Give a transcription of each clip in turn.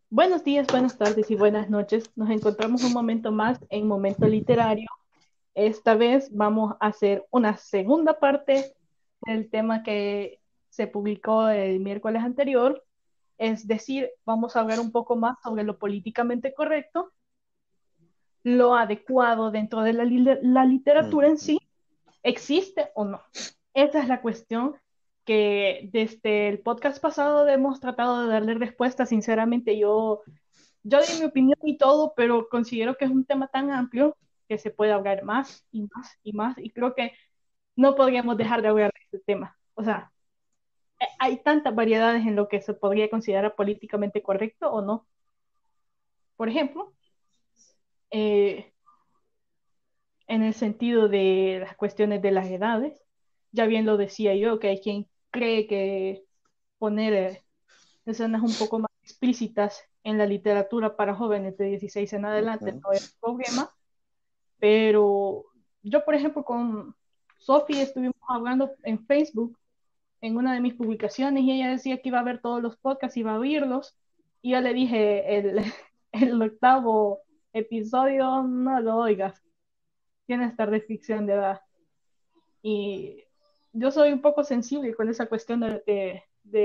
Buenos días, buenas tardes y buenas noches. Nos encontramos un momento más en Momento Literario. Esta vez vamos a hacer una segunda parte del tema que se publicó el miércoles anterior. Es decir, vamos a hablar un poco más sobre lo políticamente correcto, lo adecuado dentro de la literatura en Mm, sí, ¿existe o no? Esa es la cuestión que desde el podcast pasado hemos tratado de darle respuesta. Sinceramente, yo di mi opinión y todo, pero considero que es un tema tan amplio que se puede hablar más y más y más, y creo que no podríamos dejar de hablar de este tema. O sea, hay tantas variedades en lo que se podría considerar políticamente correcto o no. Por ejemplo, eh, en el sentido de las cuestiones de las edades, ya bien lo decía yo, que hay quien cree que poner escenas un poco más explícitas en la literatura para jóvenes de 16 en adelante ujú. no es un problema. Pero yo, por ejemplo, con Sophie estuvimos hablando en Facebook, en una de mis publicaciones, y ella decía que iba a ver todos los podcasts, iba a oírlos, y yo le dije, el octavo episodio, no lo oigas, tiene esta restricción de edad. Y yo soy un poco sensible con esa cuestión de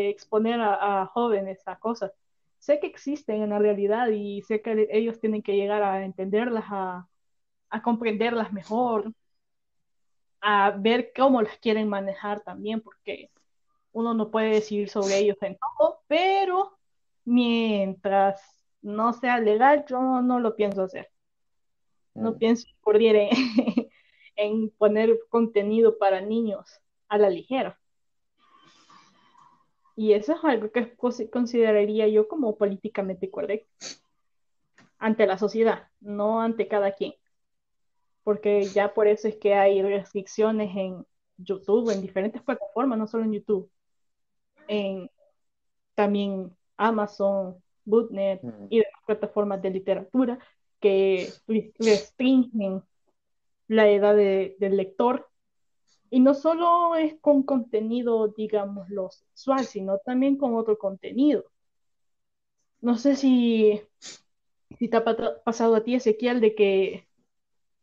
exponer a jóvenes a cosas. Sé que existen en la realidad y sé que ellos tienen que llegar a entenderlas, a comprenderlas mejor, a ver cómo las quieren manejar también, porque uno no puede decidir sobre ellos en todo, pero mientras no sea legal, yo no lo pienso hacer. No Mm. pienso incurrir en, en poner contenido para niños a la ligera. Y eso es algo que consideraría yo como políticamente correcto ante la sociedad, no ante cada quien, porque ya por eso es que hay restricciones en YouTube, en diferentes plataformas, no solo en YouTube, en también Amazon, Bootnet Mm. y demás plataformas de literatura que restringen la edad del lector. Y no solo es con contenido, digámoslo, sexual, sino también con otro contenido. No sé si te ha pasado a ti, Ezequiel, de que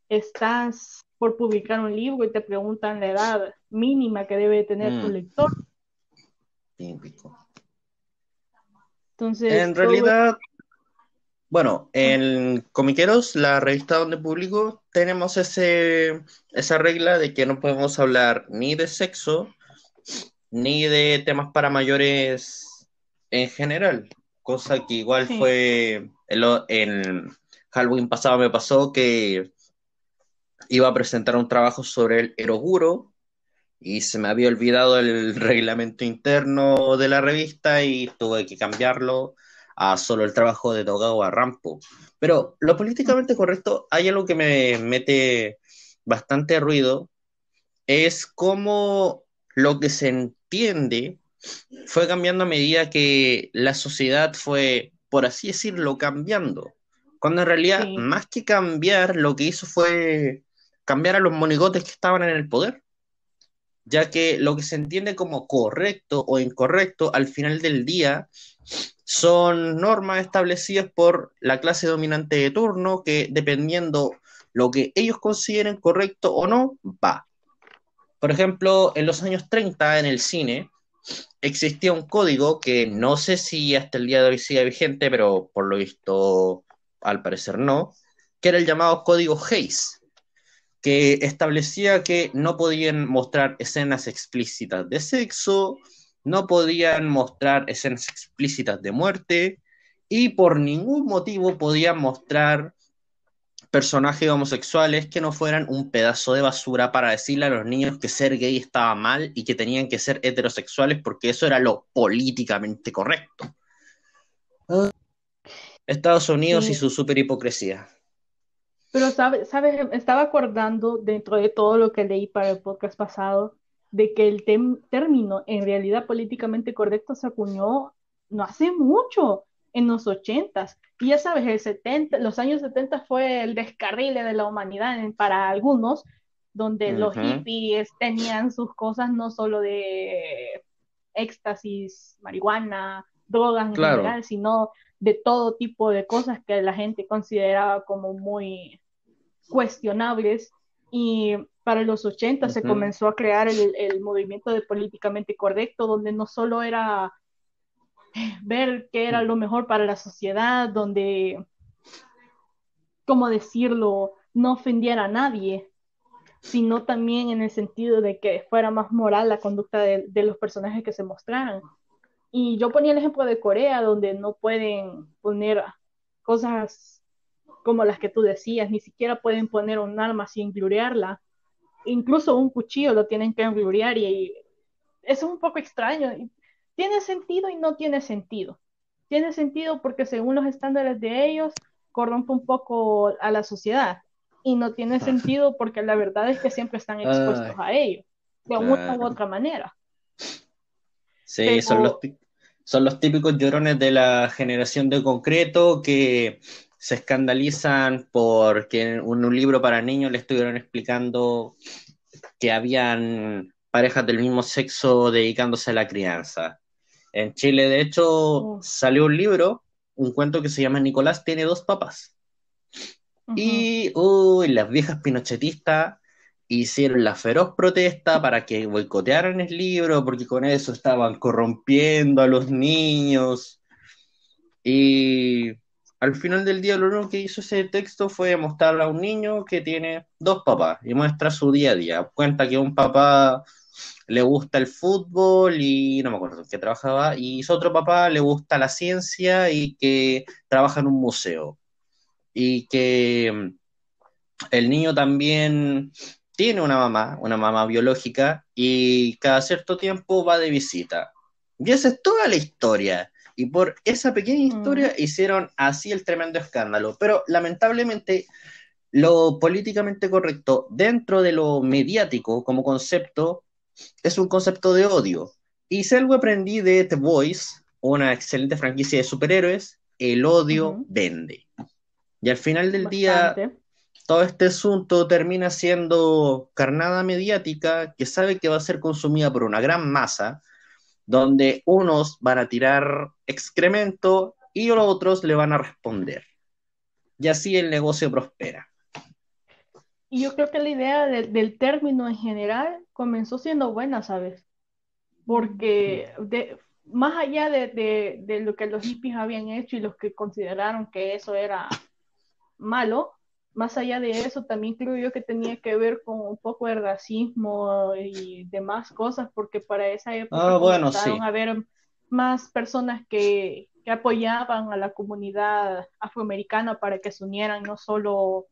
estás por publicar un libro y te preguntan la edad mínima que debe tener tu Mm. lector. Típico. Entonces, En todo es... realidad, bueno, en Comiqueros, la revista donde publico, tenemos esa regla de que no podemos hablar ni de sexo ni de temas para mayores en general, cosa que igual Sí, fue en Halloween pasado me pasó que iba a presentar un trabajo sobre el eroguro y se me había olvidado el reglamento interno de la revista y tuve que cambiarlo a solo el trabajo de Togawa Rampo. Pero lo políticamente correcto, hay algo que me mete bastante ruido, es cómo lo que se entiende fue cambiando a medida que la sociedad fue, por así decirlo, cambiando. Cuando en realidad, sí, más que cambiar, lo que hizo fue cambiar a los monigotes que estaban en el poder, ya que lo que se entiende como correcto o incorrecto al final del día son normas establecidas por la clase dominante de turno que dependiendo lo que ellos consideren correcto o no, va. Por ejemplo, en los años 30 en el cine existía un código que no sé si hasta el día de hoy sigue vigente, pero por lo visto al parecer no, que era el llamado código Hayes, que establecía que no podían mostrar escenas explícitas de sexo, no podían mostrar escenas explícitas de muerte y por ningún motivo podían mostrar personajes homosexuales que no fueran un pedazo de basura para decirle a los niños que ser gay estaba mal y que tenían que ser heterosexuales porque eso era lo políticamente correcto. Estados Unidos y sí. su super hipocresía. Pero, ¿sabes? Estaba acordando dentro de todo lo que leí para el podcast pasado de que el término en realidad políticamente correcto se acuñó no hace mucho, en los ochentas. Y ya sabes, los años 70 fue el descarrile de la humanidad para algunos, donde los Ujú. hippies tenían sus cosas no solo de éxtasis, marihuana, drogas en claro. general, sino de todo tipo de cosas que la gente consideraba como muy cuestionables. Y para los 80 se Ujú. comenzó a crear el movimiento de políticamente correcto, donde no solo era ver qué era lo mejor para la sociedad, donde, ¿cómo decirlo?, no ofendiera a nadie, sino también en el sentido de que fuera más moral la conducta de los personajes que se mostraran. Y yo ponía el ejemplo de Corea, donde no pueden poner cosas como las que tú decías, ni siquiera pueden poner un arma sin glurearla. Incluso un cuchillo lo tienen que glurear y eso es un poco extraño. Tiene sentido y no tiene sentido. Tiene sentido porque según los estándares de ellos corrompe un poco a la sociedad y no tiene sentido porque la verdad es que siempre están expuestos Ay, a ello, de una u claro. otra manera. Sí, Pero son los típicos llorones de la generación de concreto que se escandalizan porque en un libro para niños le estuvieron explicando que habían parejas del mismo sexo dedicándose a la crianza. En Chile, de hecho, uh, salió un libro, un cuento que se llama Nicolás tiene dos papás. uh-huh. Y uy, las viejas pinochetistas hicieron la feroz protesta para que boicotearan el libro, porque con eso estaban corrompiendo a los niños. Y al final del día, lo único que hizo ese texto fue mostrar a un niño que tiene dos papás y muestra su día a día. Cuenta que un papá le gusta el fútbol y no me acuerdo en qué trabajaba, y su otro papá le gusta la ciencia y que trabaja en un museo. Y que el niño también tiene una mamá biológica, y cada cierto tiempo va de visita. Y esa es toda la historia. Y por esa pequeña Uh-huh. historia hicieron así el tremendo escándalo. Pero lamentablemente lo políticamente correcto dentro de lo mediático como concepto es un concepto de odio. Y si algo aprendí de The Voice, una excelente franquicia de superhéroes, el odio Uh-huh. vende. Y al final del día Bastante. todo este asunto termina siendo carnada mediática que sabe que va a ser consumida por una gran masa, donde unos van a tirar excremento y los otros le van a responder. Y así el negocio prospera. Y yo creo que la idea del término en general comenzó siendo buena, ¿sabes? Porque más allá de lo que los hippies habían hecho y los que consideraron que eso era malo, más allá de eso también creo yo que tenía que ver con un poco de racismo y demás cosas, porque para esa época Ah, bueno, comenzaron sí. a haber más personas que apoyaban a la comunidad afroamericana para que se unieran, no solo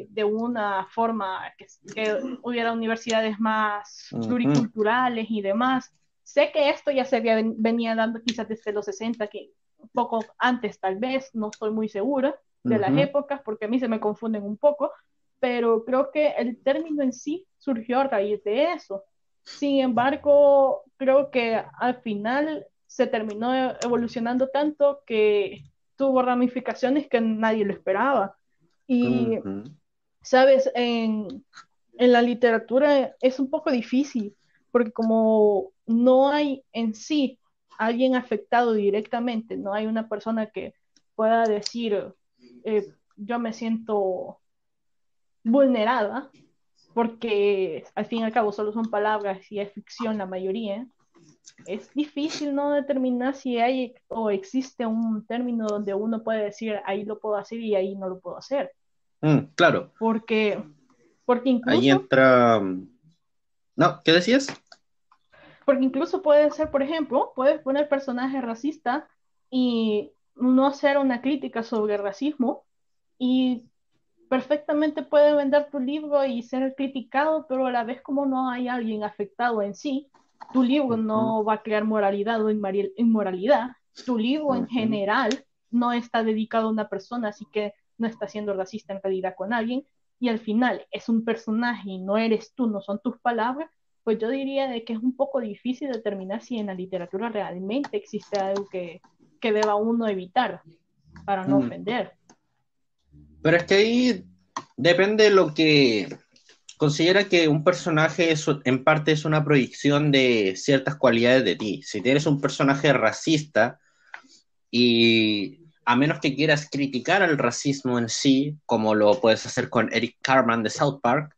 de una forma que hubiera universidades más Ujú, pluriculturales y demás. Sé que esto ya se venía dando quizás desde los 60, que un poco antes tal vez, no estoy muy segura de las ujú, épocas porque a mí se me confunden un poco, pero creo que el término en sí surgió a raíz de eso. Sin embargo, creo que al final se terminó evolucionando tanto que tuvo ramificaciones que nadie lo esperaba. Y ujú. sabes, en la literatura es un poco difícil, porque como no hay en sí alguien afectado directamente, no hay una persona que pueda decir, yo me siento vulnerada, porque al fin y al cabo solo son palabras y es ficción la mayoría. Es difícil no determinar si hay o existe un término donde uno puede decir ahí lo puedo hacer y ahí no lo puedo hacer, Claro, porque porque ahí incluso entra... No, ¿qué decías? Porque incluso puede ser, por ejemplo, puedes poner personaje racista y no hacer una crítica sobre el racismo y perfectamente puede vender tu libro y ser criticado, pero a la vez como no hay alguien afectado en sí, tu libro Ujú, no va a crear moralidad o inmoralidad. Tu libro en ujú, general no está dedicado a una persona, así que no está siendo racista en realidad con alguien. Y al final es un personaje y no eres tú, no son tus palabras, pues yo diría de que es un poco difícil determinar si en la literatura realmente existe algo que deba uno evitar para no mm. ofender. Pero es que ahí depende lo que Considera que un personaje en parte es una proyección de ciertas cualidades de ti. Si tienes un personaje racista y a menos que quieras criticar al racismo en sí, como lo puedes hacer con Eric Cartman de South Park,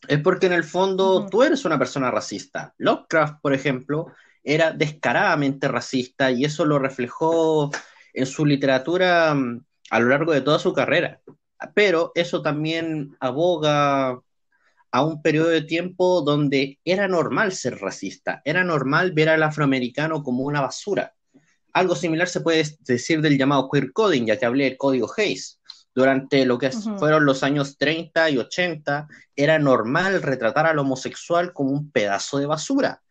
es porque en el fondo Ujú. tú eres una persona racista. Lovecraft, por ejemplo, era descaradamente racista y eso lo reflejó en su literatura a lo largo de toda su carrera. Pero eso también aboga a un periodo de tiempo donde era normal ser racista, era normal ver al afroamericano como una basura. Algo similar se puede decir del llamado queer coding, ya que hablé del código Hayes. Durante lo que Ujú. fueron los años 30 y 80, era normal retratar al homosexual como un pedazo de basura.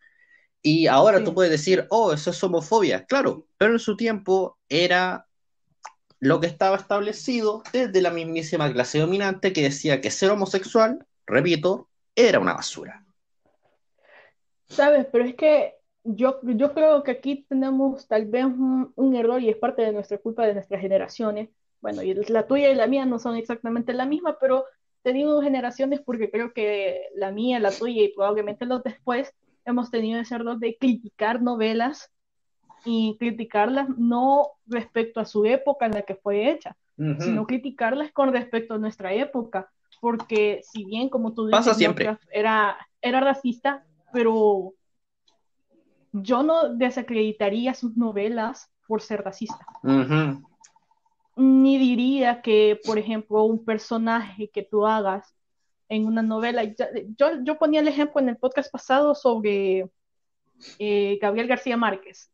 Y ahora tú Sí. puedes decir, oh, eso es homofobia. Claro, pero en su tiempo era lo que estaba establecido desde la mismísima clase dominante que decía que ser homosexual, repito, era una basura. Sabes, pero es que yo creo que aquí tenemos tal vez un error y es parte de nuestra culpa de nuestras generaciones. Bueno, y la tuya y la mía no son exactamente la misma, pero te digo generaciones porque creo que la mía, la tuya y probablemente los después hemos tenido ese error de criticar novelas y criticarlas no respecto a su época en la que fue hecha, sino Ujú. criticarlas con respecto a nuestra época, porque si bien, como tú Pasa dices, siempre. Lovecraft era racista, pero yo no desacreditaría sus novelas por ser racista. Ujú. Ni diría que, por ejemplo, un personaje que tú hagas en una novela, yo ponía el ejemplo en el podcast pasado sobre Gabriel García Márquez,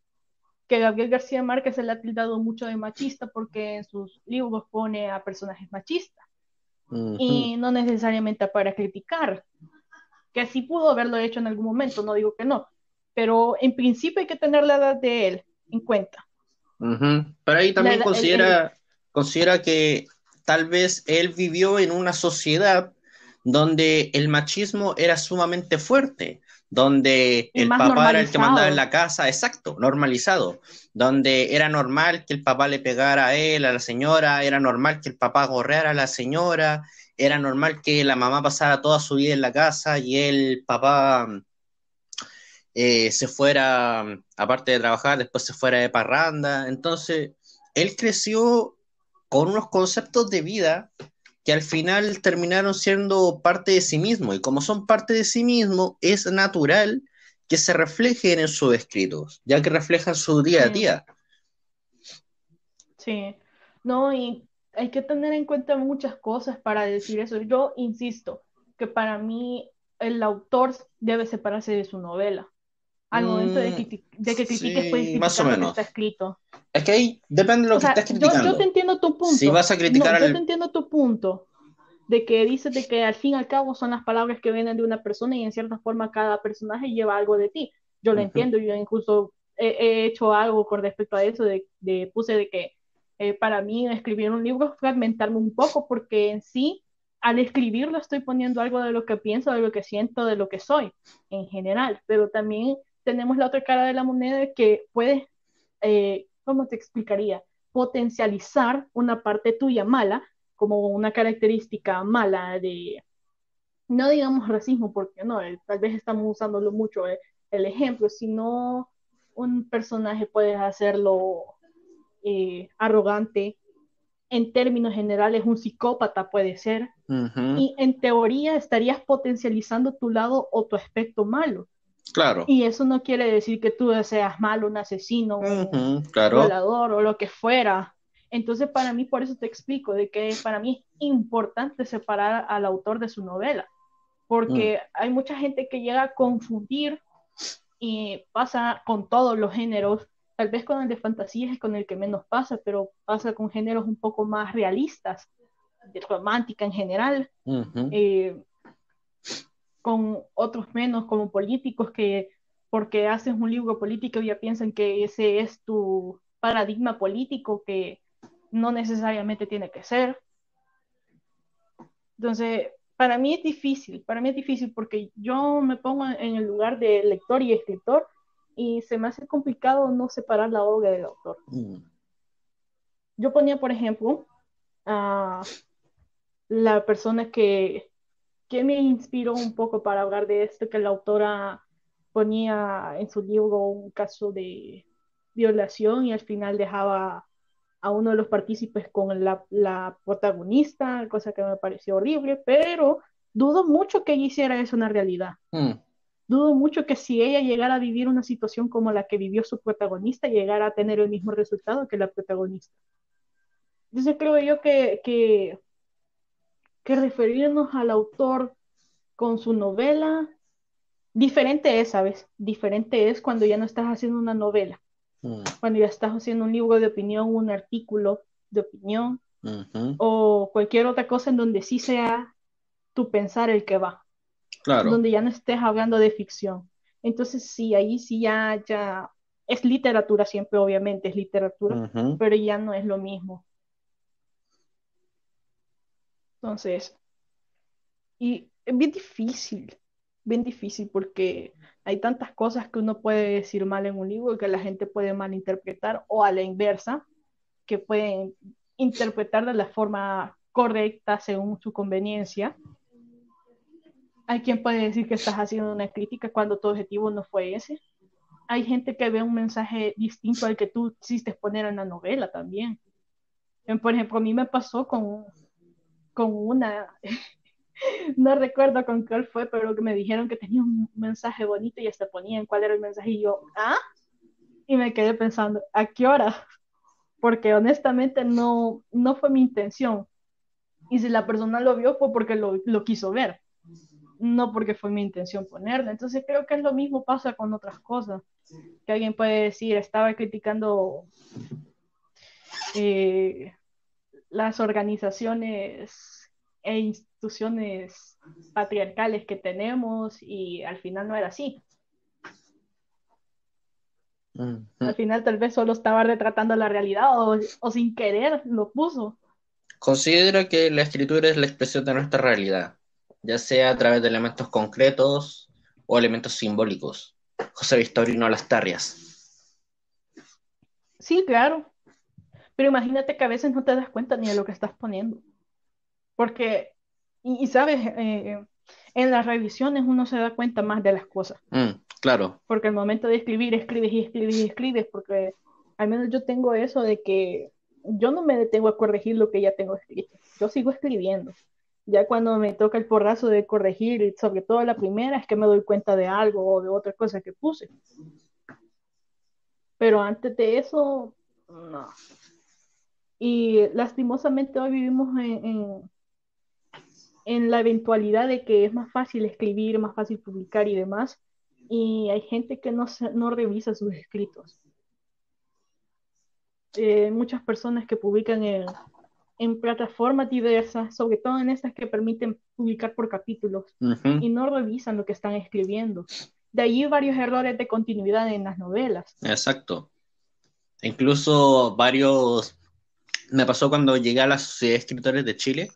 que Gabriel García Márquez se le ha tildado mucho de machista porque en sus libros pone a personajes machistas Ujú. y no necesariamente para criticar, que sí pudo haberlo hecho en algún momento, no digo que no, pero en principio hay que tener la edad de él en cuenta. Ujú. Pero ahí La también considera que tal vez él vivió en una sociedad donde el machismo era sumamente fuerte, donde y el más papá era el que mandaba en normalizado. la casa, exacto, normalizado, donde era normal que el papá le pegara a él, a la señora, era normal que el papá gorreara a la señora, era normal que la mamá pasara toda su vida en la casa y el papá se fuera, aparte de trabajar, después se fuera de parranda. Entonces, él creció con unos conceptos de vida que al final terminaron siendo parte de sí mismo. Y como son parte de sí mismo, es natural que se reflejen en sus escritos, ya que reflejan su día a Sí, día. sí. No, y hay que tener en cuenta muchas cosas para decir eso. Yo insisto que para mí el autor debe separarse de su novela. Al momento Mm, de que critiques, puedes sí, más o criticar lo que está menos. escrito. Es que ahí depende de lo O que estés sea, yo te criticando. entiendo tu Si punto. vas a No, criticar yo te al... entiendo tu punto de que dices de que al fin y al cabo son las palabras que vienen de una persona y en cierta forma cada personaje lleva algo de ti. Yo lo Ujú. entiendo, yo incluso he hecho algo con respecto a eso, puse de que para mí escribir un libro es fragmentarme un poco porque en sí, al escribirlo estoy poniendo algo de lo que pienso, de lo que siento, de lo que soy en general, pero también tenemos la otra cara de la moneda que puede, ¿cómo te explicaría? Potencializar una parte tuya mala como una característica mala de, no digamos racismo, porque no, tal vez estamos usándolo mucho el ejemplo, sino un personaje puede hacerlo arrogante, en términos generales un psicópata puede ser, Ujú. y en teoría estarías potencializando tu lado o tu aspecto malo. Claro. Y eso no quiere decir que tú seas malo, un asesino, un Ujú. Claro. violador o lo que fuera. Entonces, para mí, por eso te explico, de que para mí es importante separar al autor de su novela, Mm. porque hay mucha gente que llega a confundir y pasa con todos los géneros, tal vez con el de fantasía es con el que menos pasa, pero pasa con géneros un poco más realistas, de romántica en general, Ujú. eh, con otros menos como políticos que porque haces un libro político ya piensan que ese es tu paradigma político que no necesariamente tiene que ser. Entonces, para mí es difícil porque yo me pongo en el lugar de lector y escritor y se me hace complicado no separar la obra del autor. Mm. Yo ponía, por ejemplo, a la persona que que me inspiró un poco para hablar de esto, que la autora ponía en su libro un caso de violación y al final dejaba a uno de los partícipes con la protagonista, cosa que me pareció horrible, pero dudo mucho que ella hiciera eso en la realidad. Mm, Dudo mucho que si ella llegara a vivir una situación como la que vivió su protagonista, llegara a tener el mismo resultado que la protagonista. Entonces creo yo que referirnos al autor con su novela, diferente es, ¿sabes? Diferente es cuando ya no estás haciendo una novela, mm, cuando ya estás haciendo un libro de opinión, un artículo de opinión ujú. o cualquier otra cosa en donde sí sea tu pensar el que va, Claro. donde ya no estés hablando de ficción. Entonces sí, ahí sí ya es literatura siempre, obviamente es literatura, Ujú. pero ya no es lo mismo. Entonces, y es bien difícil porque hay tantas cosas que uno puede decir mal en un libro y que la gente puede malinterpretar o a la inversa, que pueden interpretar de la forma correcta según su conveniencia. Hay quien puede decir que estás haciendo una crítica cuando tu objetivo no fue ese. Hay gente que ve un mensaje distinto al que tú quisiste poner en la novela también. Por ejemplo, a mí me pasó con una, no recuerdo con cuál fue, pero que me dijeron que tenía un mensaje bonito y hasta ponían cuál era el mensaje y yo, ¿ah? Y me quedé pensando, ¿a qué hora? Porque honestamente no fue mi intención. Y si la persona lo vio fue porque lo quiso ver, no porque fue mi intención ponerlo. Entonces creo que es lo mismo pasa con otras cosas, que alguien puede decir, estaba criticando eh, las organizaciones e instituciones patriarcales que tenemos y al final no era así. Ujú. Al final tal vez solo estaba retratando la realidad o sin querer lo puso. Considero que la escritura es la expresión de nuestra realidad, ya sea a través de elementos concretos o elementos simbólicos. José Victorino Lastarrias. Sí, claro, pero imagínate que a veces no te das cuenta ni de lo que estás poniendo. Porque, y sabes, en las revisiones uno se da cuenta más de las cosas. Claro. Porque al momento de escribir, escribes y escribes y escribes, porque al menos yo tengo eso de que yo no me detengo a corregir lo que ya tengo escrito, yo sigo escribiendo. Ya cuando me toca el porrazo de corregir, y sobre todo la primera, es que me doy cuenta de algo o de otra cosa que puse. Pero antes de eso, no. Y lastimosamente hoy vivimos en la eventualidad de que es más fácil escribir, más fácil publicar y demás. Y hay gente que no revisa sus escritos. Muchas personas que publican en plataformas diversas, sobre todo en estas que permiten publicar por capítulos, Ujú. y no revisan lo que están escribiendo. De allí varios errores de continuidad en las novelas. Exacto. Incluso varios, me pasó cuando llegué a la Sociedad de Escritores de Chile,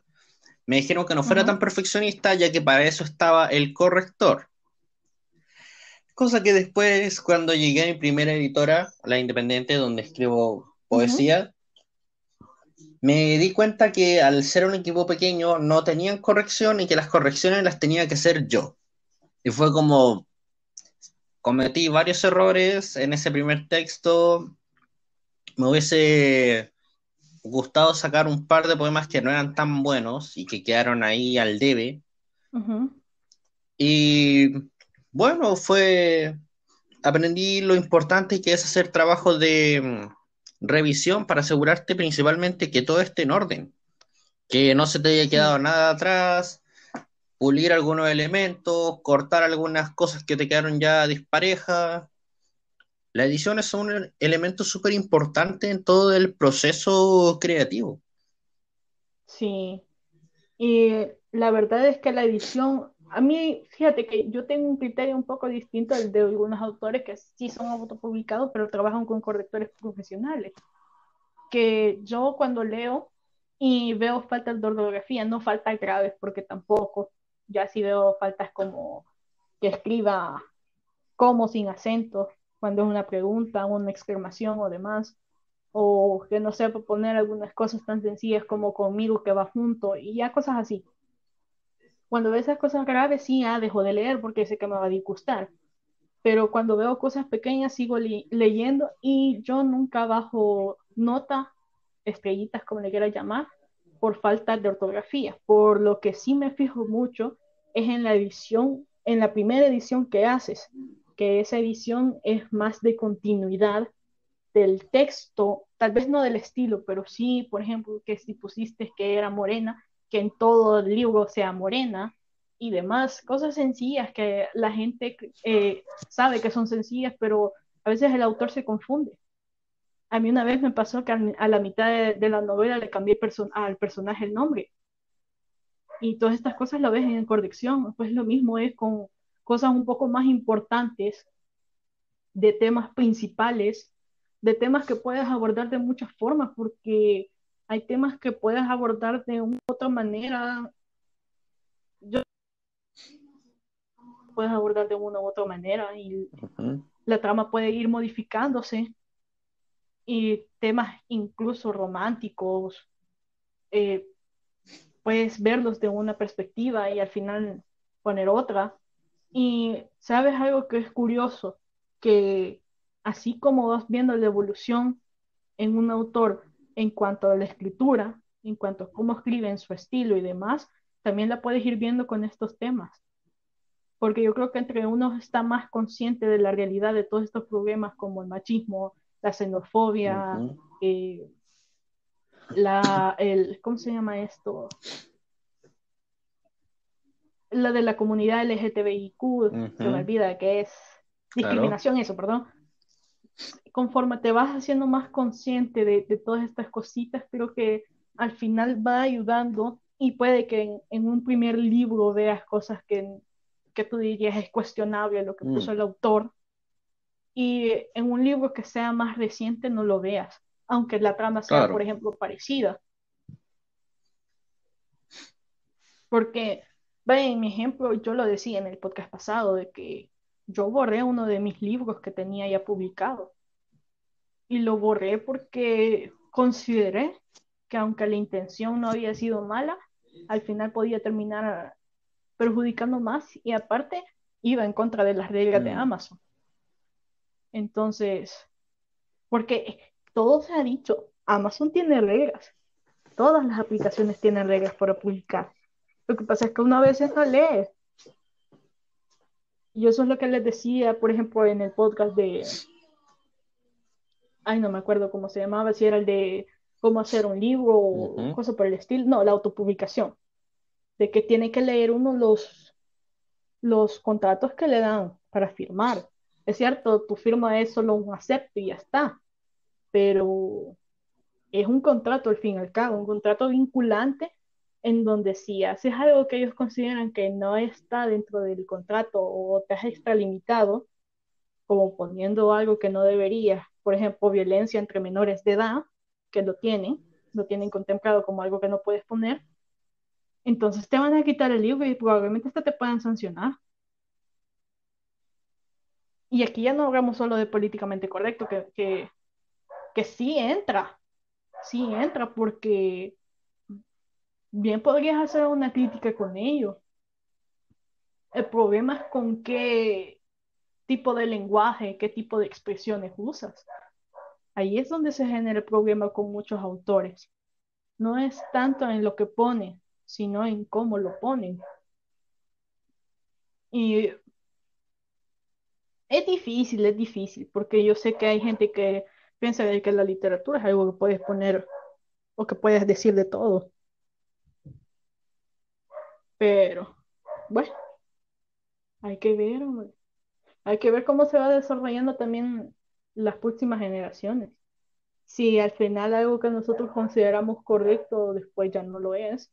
me dijeron que no fuera Ajá, tan perfeccionista, ya que para eso estaba el corrector. Cosa que después, cuando llegué a mi primera editora, La Independiente, donde escribo ujú. poesía, me di cuenta que al ser un equipo pequeño no tenían corrección y que las correcciones las tenía que hacer yo. Y fue como, cometí varios errores en ese primer texto, me hubiese gustado sacar un par de poemas que no eran tan buenos y que quedaron ahí al debe. Ujú. Y bueno, aprendí lo importante que es hacer trabajos de revisión para asegurarte principalmente que todo esté en orden, que no se te haya quedado Sí, nada atrás, pulir algunos elementos, cortar algunas cosas que te quedaron ya disparejas. La edición es un elemento súper importante en todo el proceso creativo. sí. Y la verdad es que la edición, a mí, fíjate que yo tengo un criterio un poco distinto al de algunos autores que sí son autopublicados, pero trabajan con correctores profesionales. Que yo cuando leo y veo faltas de ortografía, no faltas graves, porque tampoco, ya sí veo faltas como que escriba como sin acento, cuando es una pregunta, una exclamación o demás, o que no sepa poner algunas cosas tan sencillas como conmigo que va junto, y ya cosas así. Cuando veo esas cosas graves, sí, dejo de leer porque sé que me va a disgustar. Pero cuando veo cosas pequeñas, sigo leyendo y yo nunca bajo nota, estrellitas, como le quiera llamar, por falta de ortografía. Por lo que sí me fijo mucho es en la edición, en la primera edición que haces, que esa edición es más de continuidad del texto, tal vez no del estilo, pero sí, por ejemplo, que si pusiste que era morena, que en todo el libro sea morena y demás, cosas sencillas que la gente sabe que son sencillas, pero a veces el autor se confunde. A mí una vez me pasó que a la mitad de la novela le cambié al personaje el nombre y todas estas cosas lo ves en corrección. Pues lo mismo es con cosas un poco más importantes de temas principales, de temas que puedes abordar de muchas formas, porque hay temas que puedes abordar de una u otra manera, yo puedes abordar de una u otra manera y Ujú. la trama puede ir modificándose y temas incluso románticos, eh, puedes verlos de una perspectiva y al final poner otra. Y sabes algo que es curioso, que así como vas viendo la evolución en un autor en cuanto a la escritura, en cuanto a cómo escribe en su estilo y demás, también la puedes ir viendo con estos temas. Porque yo creo que entre uno está más consciente de la realidad de todos estos problemas como el machismo, la xenofobia, Ujú. eh, ¿cómo se llama esto? La de la comunidad LGTBIQ, se me Ujú. olvida que es Claro, discriminación, eso, perdón. Conforme te vas haciendo más consciente de todas estas cositas, creo que al final va ayudando y puede que en un primer libro veas cosas que tú dirías es cuestionable lo que puso mm, el autor y en un libro que sea más reciente no lo veas, aunque la trama sea, por claro. ejemplo, parecida. Porque, vaya, en mi ejemplo, yo lo decía en el podcast pasado, de que yo borré uno de mis libros que tenía ya publicado y lo borré porque consideré que aunque la intención no había sido mala, al final podía terminar perjudicando más y aparte iba en contra de las reglas de Mm, Amazon. Entonces, porque todo se ha dicho, Amazon tiene reglas, todas las aplicaciones tienen reglas para publicar. Lo que pasa es que uno a veces no lee. Y eso es lo que les decía, por ejemplo, en el podcast ay, no me acuerdo cómo se llamaba, si era el de cómo hacer un libro o ujú. cosa por el estilo, no, la autopublicación, de que tiene que leer uno los contratos que le dan para firmar. Es cierto, tu firma es solo un acepto y ya está, pero es un contrato al fin y al cabo, un contrato vinculante en donde si haces algo que ellos consideran que no está dentro del contrato o te has extralimitado, como poniendo algo que no debería, por ejemplo, violencia entre menores de edad, que lo tienen contemplado como algo que no puedes poner, entonces te van a quitar el libro y probablemente hasta te puedan sancionar. Y aquí ya no hablamos solo de políticamente correcto, que sí entra, porque bien podrías hacer una crítica con ello. El problema es con qué tipo de lenguaje, qué tipo de expresiones usas. Ahí es donde se genera el problema con muchos autores. No es tanto en lo que pone, sino en cómo lo ponen. Y es difícil, porque yo sé que hay gente que piensa que la literatura es algo que puedes poner o que puedes decir de todo, pero bueno, hay que ver, hombre. Hay que ver cómo se va desarrollando también las próximas generaciones. Si al final algo que nosotros consideramos correcto después ya no lo es,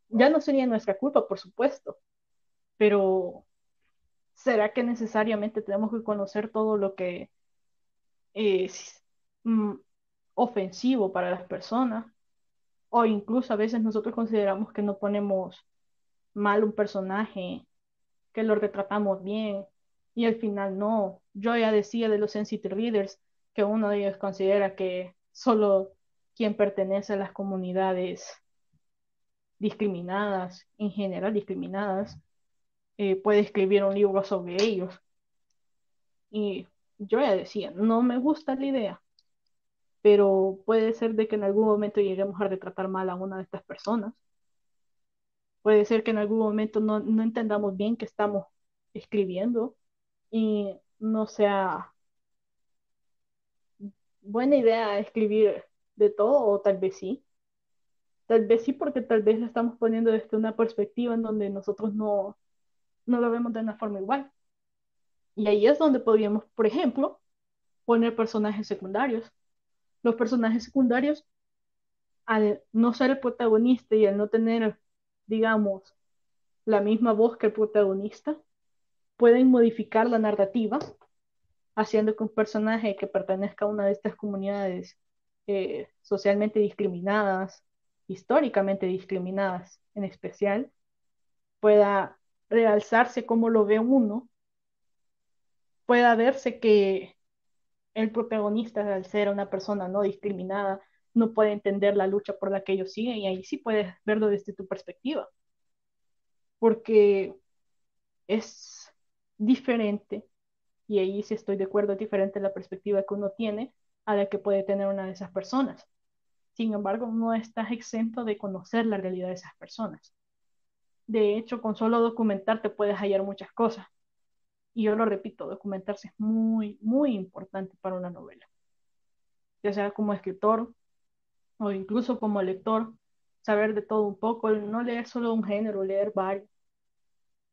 ya no sería nuestra culpa, por supuesto, pero ¿será que necesariamente tenemos que conocer todo lo que es ofensivo para las personas? O incluso a veces nosotros consideramos que no ponemos mal un personaje, que lo retratamos bien, y al final no. Yo ya decía de los sensitive readers que uno de ellos considera que solo quien pertenece a las comunidades discriminadas, en general discriminadas, puede escribir un libro sobre ellos. Y yo ya decía, no me gusta la idea, pero puede ser de que en algún momento lleguemos a retratar mal a una de estas personas. Puede ser que en algún momento no entendamos bien qué estamos escribiendo y no sea buena idea escribir de todo, o tal vez sí. Tal vez sí, porque tal vez lo estamos poniendo desde una perspectiva en donde nosotros no lo vemos de una forma igual. Y ahí es donde podríamos, por ejemplo, poner personajes secundarios. Los personajes secundarios, al no ser el protagonista y al no tener, digamos, la misma voz que el protagonista, pueden modificar la narrativa, haciendo que un personaje que pertenezca a una de estas comunidades socialmente discriminadas, históricamente discriminadas en especial, pueda realzarse como lo ve uno, pueda verse que el protagonista, al ser una persona no discriminada, no puede entender la lucha por la que ellos siguen, y ahí sí puedes verlo desde tu perspectiva, porque es diferente, y ahí sí estoy de acuerdo, es diferente la perspectiva que uno tiene a la que puede tener una de esas personas. Sin embargo, no estás exento de conocer la realidad de esas personas. De hecho, con solo documentarte puedes hallar muchas cosas. Y yo lo repito, documentarse es muy, muy importante para una novela, ya sea como escritor o incluso como lector, saber de todo un poco, no leer solo un género, leer varios.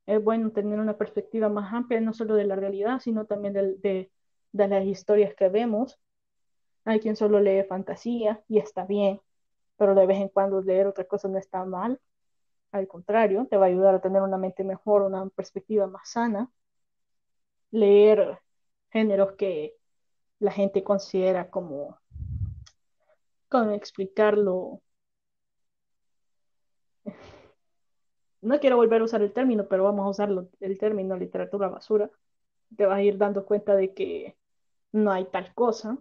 Es bueno tener una perspectiva más amplia, no solo de la realidad, sino también de las historias que vemos. Hay quien solo lee fantasía y está bien, pero de vez en cuando leer otra cosa no está mal. Al contrario, te va a ayudar a tener una mente mejor, una perspectiva más sana. Leer géneros que la gente considera como, ¿cómo explicarlo? No quiero volver a usar el término, pero vamos a usarlo, el término literatura basura. Te vas a ir dando cuenta de que no hay tal cosa,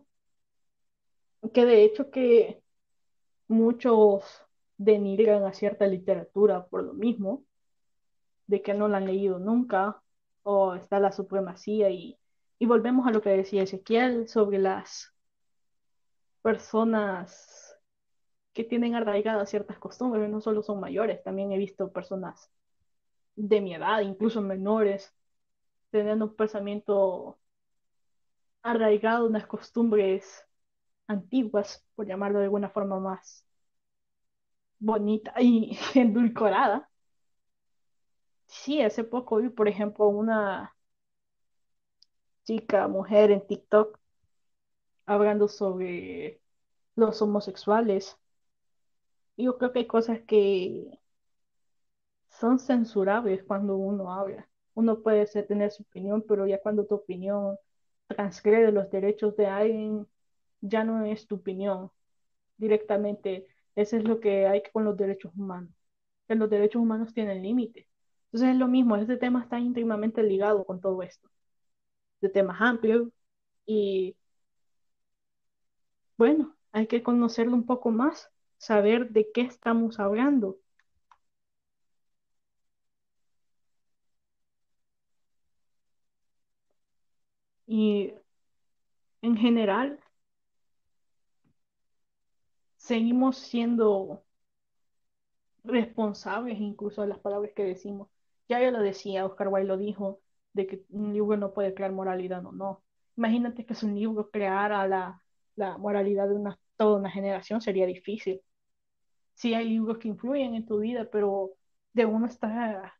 que de hecho que muchos denigran a cierta literatura por lo mismo, de que no la han leído nunca, o está la supremacía, y volvemos a lo que decía Ezequiel sobre las personas que tienen arraigadas ciertas costumbres, no solo son mayores, también he visto personas de mi edad, incluso menores, teniendo un pensamiento arraigado, unas costumbres antiguas, por llamarlo de alguna forma más bonita y endulcorada. Sí, hace poco vi, por ejemplo, una chica, mujer en TikTok hablando sobre los homosexuales. Y yo creo que hay cosas que son censurables cuando uno habla. Uno puede tener su opinión, pero ya cuando tu opinión transgrede los derechos de alguien, ya no es tu opinión. Directamente, eso es lo que hay con los derechos humanos. Que los derechos humanos tienen límites. Entonces es lo mismo, este tema está íntimamente ligado con todo esto. De temas amplios y bueno, hay que conocerlo un poco más, saber de qué estamos hablando. Y en general, seguimos siendo responsables incluso de las palabras que decimos. Ya lo decía, Oscar Wilde lo dijo, de que un libro no puede crear moralidad o no. Imagínate que si un libro creara la moralidad de toda una generación, sería difícil. Sí hay libros que influyen en tu vida, pero de uno está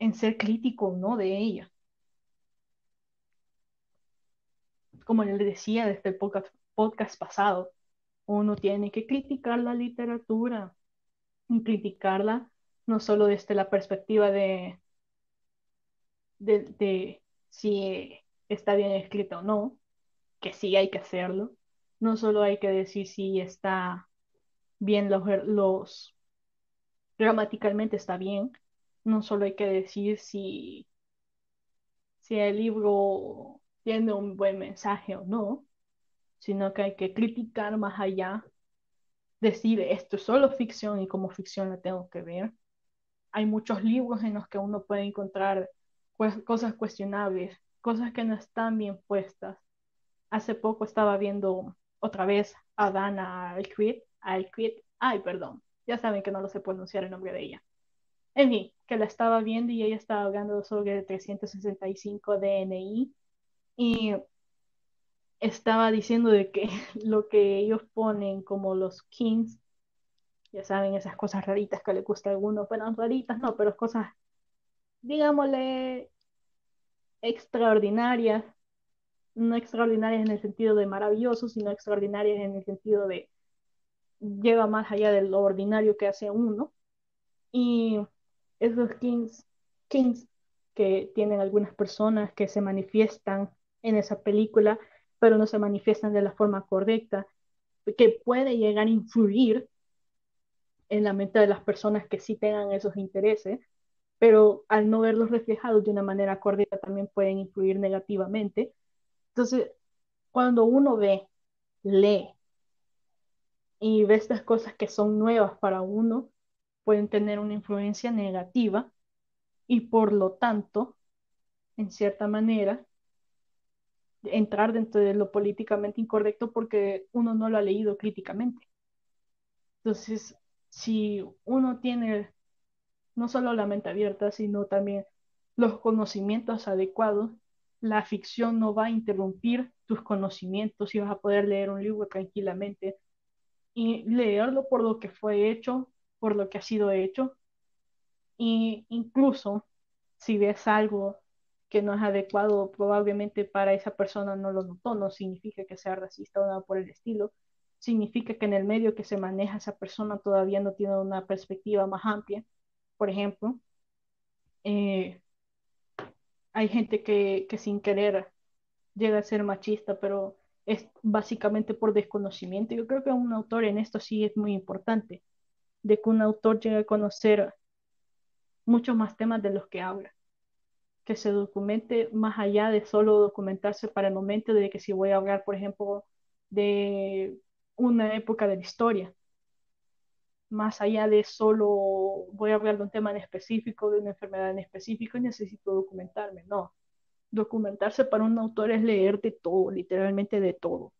en ser crítico o no de ella. Como les decía desde el podcast pasado, uno tiene que criticar la literatura y criticarla no solo desde la perspectiva de si está bien escrita o no, que sí hay que hacerlo. No solo hay que decir si está bien gramaticalmente está bien, no solo hay que decir si el libro tiene un buen mensaje o no, sino que hay que criticar más allá decide esto es solo ficción y como ficción la tengo que ver. Hay muchos libros en los que uno puede encontrar cosas cuestionables, cosas que no están bien puestas. Hace poco estaba viendo otra vez a Dana Alcrid, ay, perdón, ya saben que no lo sé pronunciar el nombre de ella. En fin, que la estaba viendo y ella estaba hablando sobre el 365 DNI y estaba diciendo de que lo que ellos ponen como los kings, ya saben, esas cosas raritas que le gusta a algunos, pero raritas no, pero cosas, digámosle, extraordinarias, no extraordinarias en el sentido de maravilloso, sino extraordinarias en el sentido de lleva más allá de lo ordinario que hace uno. Y esos kings que tienen algunas personas que se manifiestan en esa película, pero no se manifiestan de la forma correcta, que puede llegar a influir en la mente de las personas que sí tengan esos intereses, pero al no verlos reflejados de una manera correcta también pueden influir negativamente. Entonces, cuando uno lee y ve estas cosas que son nuevas para uno, pueden tener una influencia negativa y por lo tanto, en cierta manera, entrar dentro de lo políticamente incorrecto porque uno no lo ha leído críticamente. Entonces, si uno tiene no solo la mente abierta, sino también los conocimientos adecuados, la ficción no va a interrumpir tus conocimientos y vas a poder leer un libro tranquilamente y leerlo por lo que fue hecho, por lo que ha sido hecho, e incluso si ves algo que no es adecuado, probablemente para esa persona no lo notó, no significa que sea racista o nada por el estilo, significa que en el medio que se maneja esa persona todavía no tiene una perspectiva más amplia. Por ejemplo, eh, hay gente que sin querer llega a ser machista, pero es básicamente por desconocimiento. Yo creo que un autor en esto sí es muy importante, de que un autor llegue a conocer muchos más temas de los que habla, que se documente más allá de solo documentarse para el momento de que si voy a hablar, por ejemplo, de una época de la historia, más allá de solo voy a hablar de un tema en específico, de una enfermedad en específico y necesito documentarme. No, documentarse para un autor es leer de todo, literalmente de todo.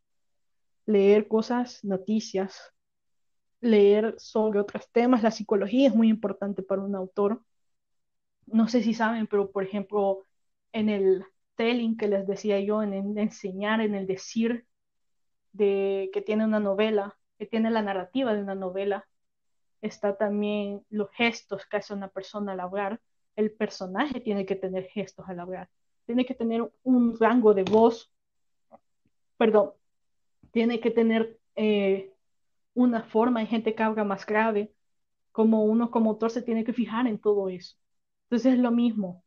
Leer cosas, noticias, leer sobre otros temas. La psicología es muy importante para un autor. No sé si saben, pero por ejemplo, en el telling que les decía yo, en el enseñar, en el decir de que tiene una novela, que tiene la narrativa de una novela, está también los gestos que hace una persona al hablar. El personaje tiene que tener gestos al hablar, tiene que tener un rango de voz, perdón, tiene que tener una forma, hay gente que habla más grave, como uno como autor se tiene que fijar en todo eso. Entonces es lo mismo,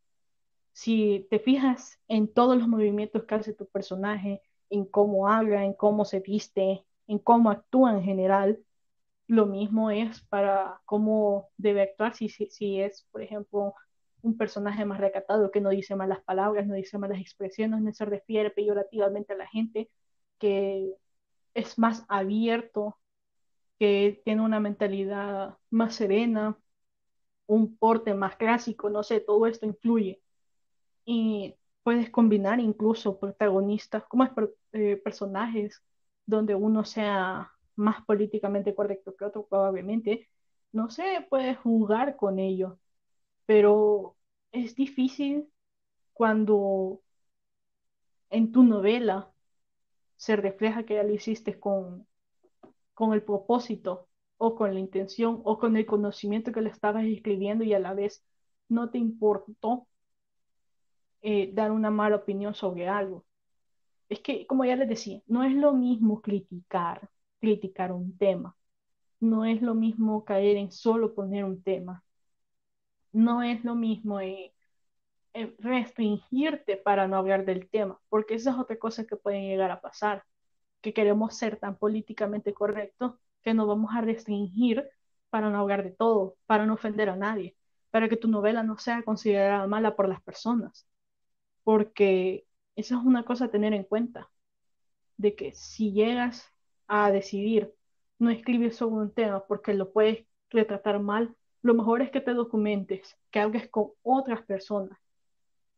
si te fijas en todos los movimientos que hace tu personaje, en cómo habla, en cómo se viste, en cómo actúa en general, lo mismo es para cómo debe actuar si es, por ejemplo, un personaje más recatado que no dice malas palabras, no dice malas expresiones, no se refiere peyorativamente a la gente, que es más abierto, que tiene una mentalidad más serena, un porte más clásico, no sé, todo esto influye. Y puedes combinar incluso protagonistas, como personajes donde uno sea más políticamente correcto que otro, probablemente. No sé, puedes jugar con ello, pero es difícil cuando en tu novela se refleja que ya lo hiciste con el propósito o con la intención o con el conocimiento que le estabas escribiendo y a la vez no te importó dar una mala opinión sobre algo. Es que, como ya les decía, no es lo mismo criticar un tema, no es lo mismo caer en solo poner un tema, no es lo mismo restringirte para no hablar del tema, porque esa es otra cosa que puede llegar a pasar, que queremos ser tan políticamente correctos que nos vamos a restringir para no hablar de todo, para no ofender a nadie, para que tu novela no sea considerada mala por las personas, porque esa es una cosa a tener en cuenta de que si llegas a decidir no escribes sobre un tema porque lo puedes retratar mal, lo mejor es que te documentes, que hables con otras personas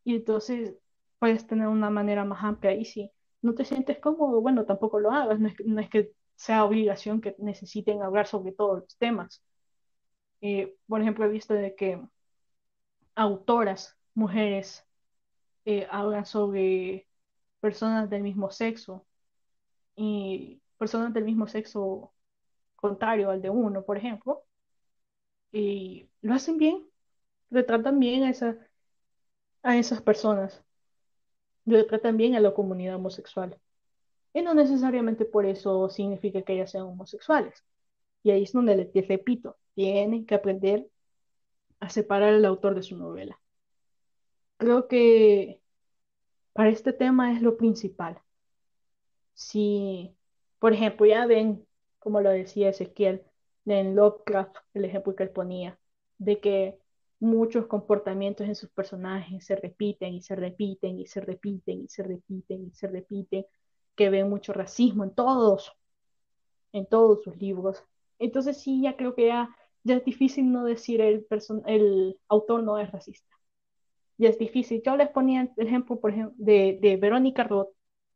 y entonces puedes tener una manera más amplia. Y si no te sientes cómodo, bueno, tampoco lo hagas, no es que sea obligación que necesiten hablar sobre todos los temas. Por ejemplo, he visto de que autoras, mujeres, hablan sobre personas del mismo sexo y personas del mismo sexo contrario al de uno, por ejemplo, y lo hacen bien, retratan bien a esas personas, retratan bien a la comunidad homosexual. Y no necesariamente por eso significa que ellas sean homosexuales. Y ahí es donde les repito, tienen que aprender a separar al autor de su novela. Creo que para este tema es lo principal. Si, por ejemplo, ya ven, como lo decía Ezequiel, en Lovecraft, el ejemplo que él ponía, de que muchos comportamientos en sus personajes se repiten y se repiten y se repiten y se repiten y se repiten, que ven mucho racismo en todos sus libros. Entonces sí, ya creo que ya es difícil no decir el autor no es racista. Ya es difícil. Yo les ponía el ejemplo, por ejemplo, de Verónica Roth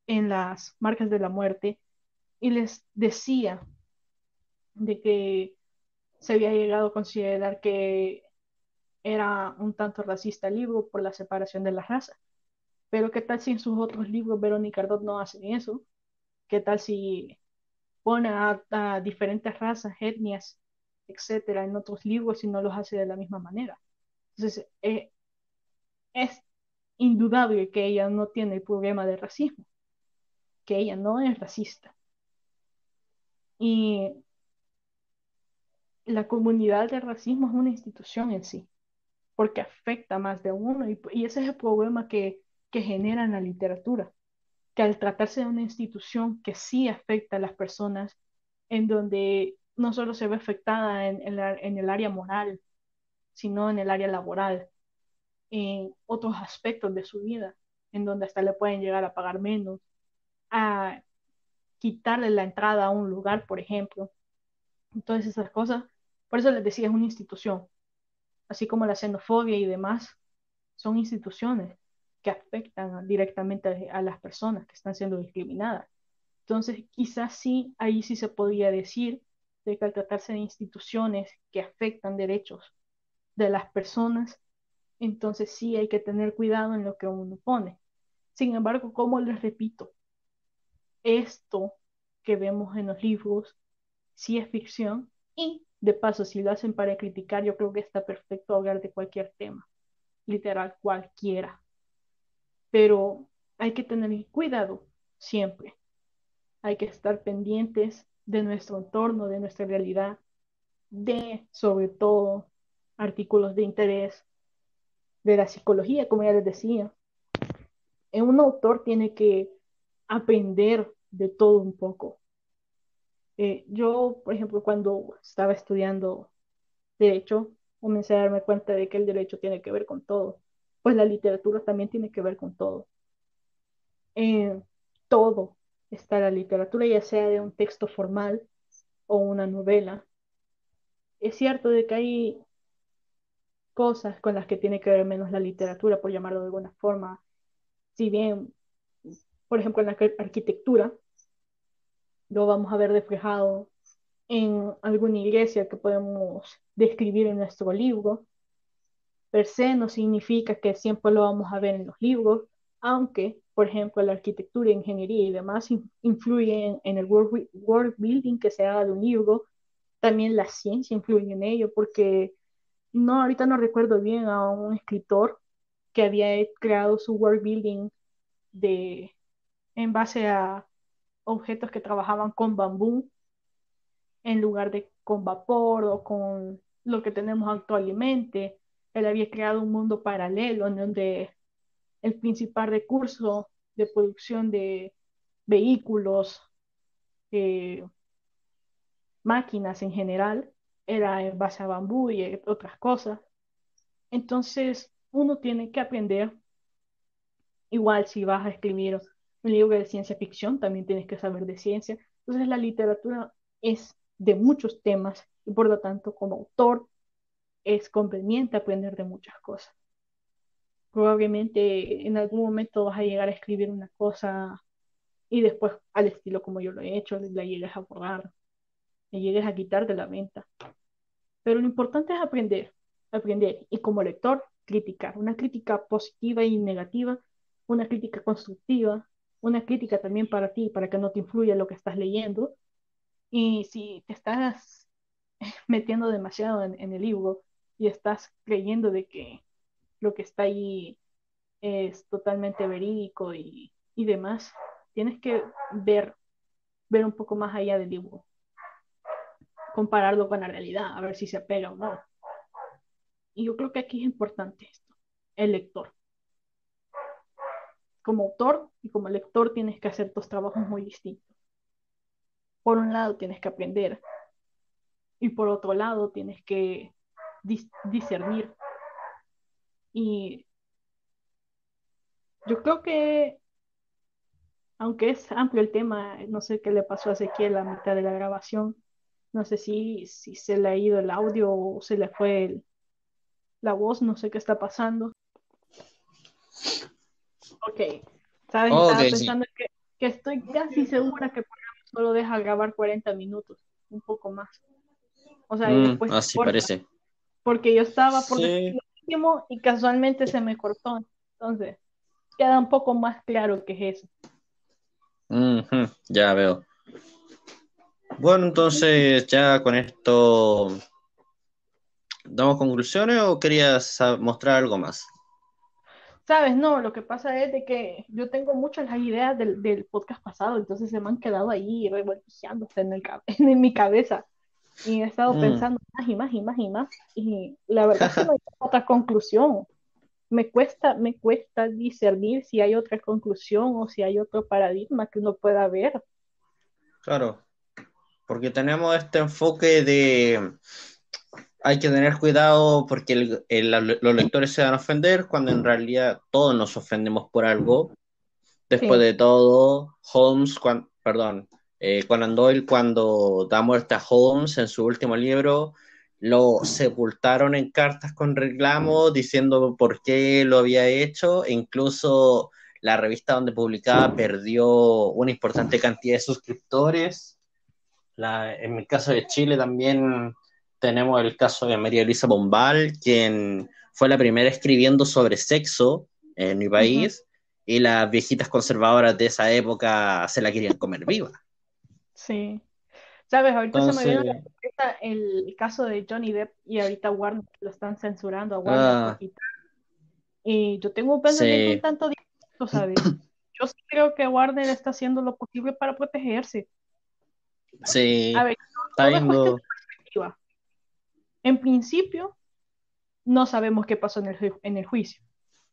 en Las Marcas de la Muerte y les decía de que se había llegado a considerar que era un tanto racista el libro por la separación de las razas. Pero ¿qué tal si en sus otros libros Verónica Roth no hace eso? ¿Qué tal si pone a diferentes razas, etnias, etcétera, en otros libros y no los hace de la misma manera? Entonces, es indudable que ella no tiene el problema de racismo, que ella no es racista. Y la comunidad de racismo es una institución en sí, porque afecta a más de uno y ese es el problema que genera en la literatura, que al tratarse de una institución que sí afecta a las personas, en donde no solo se ve afectada en el área moral, sino en el área laboral, en otros aspectos de su vida, en donde hasta le pueden llegar a pagar menos, a quitarle la entrada a un lugar, por ejemplo. Entonces esas cosas, por eso les decía, es una institución, así como la xenofobia y demás, son instituciones que afectan directamente a las personas que están siendo discriminadas. Entonces, quizás sí, ahí sí se podría decir de que al tratarse de instituciones que afectan derechos de las personas, entonces sí hay que tener cuidado en lo que uno pone. Sin embargo, como les repito, esto que vemos en los libros sí es ficción y de paso, si lo hacen para criticar, yo creo que está perfecto hablar de cualquier tema, literal cualquiera, pero hay que tener cuidado siempre, hay que estar pendientes de nuestro entorno, de nuestra realidad, de sobre todo artículos de interés de la psicología, como ya les decía. Un autor tiene que aprender de todo un poco. Yo, por ejemplo, cuando estaba estudiando derecho, comencé a darme cuenta de que el derecho tiene que ver con todo, pues la literatura también tiene que ver con todo. En todo está la literatura, ya sea de un texto formal o una novela. Es cierto de que hay cosas con las que tiene que ver menos la literatura, por llamarlo de alguna forma, si bien, por ejemplo, en la arquitectura lo vamos a ver reflejado en alguna iglesia que podemos describir en nuestro libro, per se no significa que siempre lo vamos a ver en los libros, aunque, por ejemplo, la arquitectura, ingeniería y demás influyen en el world building que se haga de un libro, también la ciencia influye en ello, porque no, ahorita no recuerdo bien a un escritor que había creado su world building de, en base a objetos que trabajaban con bambú en lugar de con vapor o con lo que tenemos actualmente. Él había creado un mundo paralelo en donde el principal recurso de producción de vehículos, eh, máquinas en general, era en base a bambú y otras cosas. Entonces, uno tiene que aprender, igual si vas a escribir un libro de ciencia ficción, también tienes que saber de ciencia. Entonces, la literatura es de muchos temas y por lo tanto como autor es conveniente aprender de muchas cosas. Probablemente en algún momento vas a llegar a escribir una cosa y después al estilo como yo lo he hecho, la llegues a borrar, la llegues a quitar de la venta. Pero lo importante es aprender, aprender y como lector criticar, una crítica positiva y negativa, una crítica constructiva, una crítica también para ti, para que no te influya lo que estás leyendo. Y si te estás metiendo demasiado en el libro y estás creyendo de que lo que está ahí es totalmente verídico y demás, tienes que ver un poco más allá del libro, compararlo con la realidad, a ver si se apega o no. Y yo creo que aquí es importante esto, el lector. Como autor y como lector tienes que hacer tus trabajos muy distintos. Por un lado tienes que aprender y por otro lado tienes que discernir. Y yo creo que, aunque es amplio el tema, no sé qué le pasó a Ezequiel a mitad de la grabación, no sé si se le ha ido el audio o se le fue la voz, no sé qué está pasando. Ok, sabes, Ok, estaba sí. pensando que estoy casi segura que el programa solo deja grabar 40 minutos, un poco más. O sea, y después se Así corta, parece. porque yo estaba por decir Sí. lo último y casualmente se me cortó. Entonces, queda un poco más claro que es eso. Ujú, ya veo. Bueno, entonces ya con esto, ¿damos conclusiones o querías mostrar algo más? Sabes, no, lo que pasa es de que yo tengo muchas las ideas del podcast pasado, entonces se me han quedado ahí revolvijándose en mi cabeza. Y he estado Mm, pensando más y más y más y más. Y la verdad es que no hay otra conclusión. Me cuesta discernir si hay otra conclusión o si hay otro paradigma que uno pueda ver. claro, porque tenemos este enfoque de hay que tener cuidado porque los lectores se van a ofender cuando en realidad todos nos ofendemos por algo. Después Sí, de todo, Conan Doyle, cuando da muerte a Holmes en su último libro, lo sepultaron en cartas con reclamos diciendo por qué lo había hecho, e incluso la revista donde publicaba perdió una importante cantidad de suscriptores. En el caso de Chile también tenemos el caso de María Luisa Bombal, quien fue la primera escribiendo sobre sexo en mi ujú, país, y las viejitas conservadoras de esa época se la querían comer viva. sí. Sabes, ahorita se me viene a la Entonces, cabeza el caso de Johnny Depp y ahorita Warner lo están censurando a Warner por ah, quitar. Y yo tengo un pensamiento un sí, tanto distinto, ¿sabes? Yo sí creo que Warner está haciendo lo posible para protegerse. A sí, ver, está todo es cuestión viendo, de perspectiva. En principio, no sabemos qué pasó en el juicio.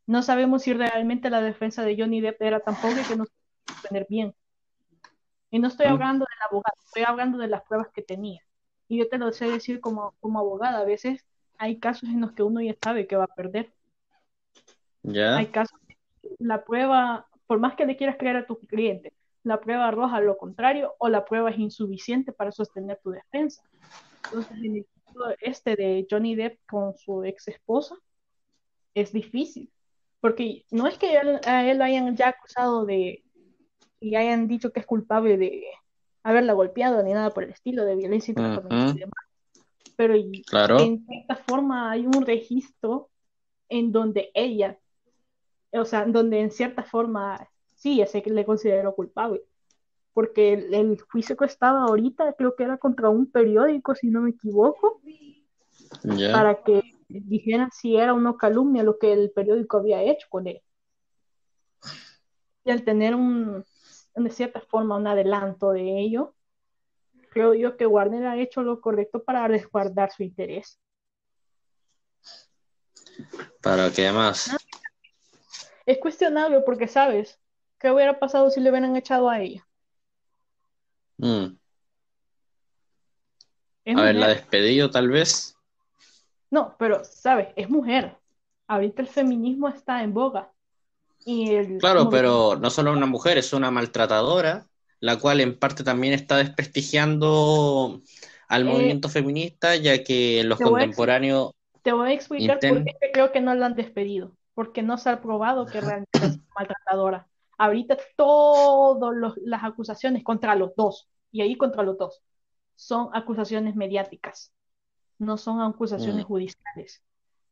No sabemos si realmente la defensa de Johnny Depp era tan pobre que no se pudo defender bien. Y no estoy hablando del abogado, estoy hablando de las pruebas que tenía. Y yo te lo sé decir como abogada, a veces hay casos en los que uno ya sabe que va a perder. Hay ya, casos que la prueba, por más que le quieras creer a tu cliente, la prueba arroja lo contrario o la prueba es insuficiente para sostener tu defensa. Entonces, en el caso este de Johnny Depp con su ex esposa, es difícil, porque no es que a él lo hayan ya acusado de y hayan dicho que es culpable de haberla golpeado ni nada por el estilo de violencia intrafamiliar y ujú, demás, pero claro, en cierta forma hay un registro en donde ella, o sea, en donde en cierta forma sí, ese que le considero culpable, porque el juicio que estaba ahorita creo que era contra un periódico, si no me equivoco, ya, para que dijeran si era una calumnia lo que el periódico había hecho con él. Y al tener de cierta forma un adelanto de ello, creo yo que Warner ha hecho lo correcto para resguardar su interés. para qué más. ¿No? Es cuestionable porque, ¿sabes? ¿Qué hubiera pasado si le hubieran echado a ella? Mm. Es Haberla mujer. despedido tal vez. No, pero, ¿sabes? Es mujer. Ahorita el feminismo está en boga y el Claro, movimiento. pero no solo una mujer, es una maltratadora, la cual en parte también está desprestigiando al Eh, movimiento feminista, ya que los te voy a, ex- contemporáneos te voy a explicar por qué intentan... creo que no la han despedido, porque no se ha probado que realmente ha sido maltratadora. Ahorita todas las acusaciones contra los dos, y ahí contra los dos, son acusaciones mediáticas, no son acusaciones judiciales.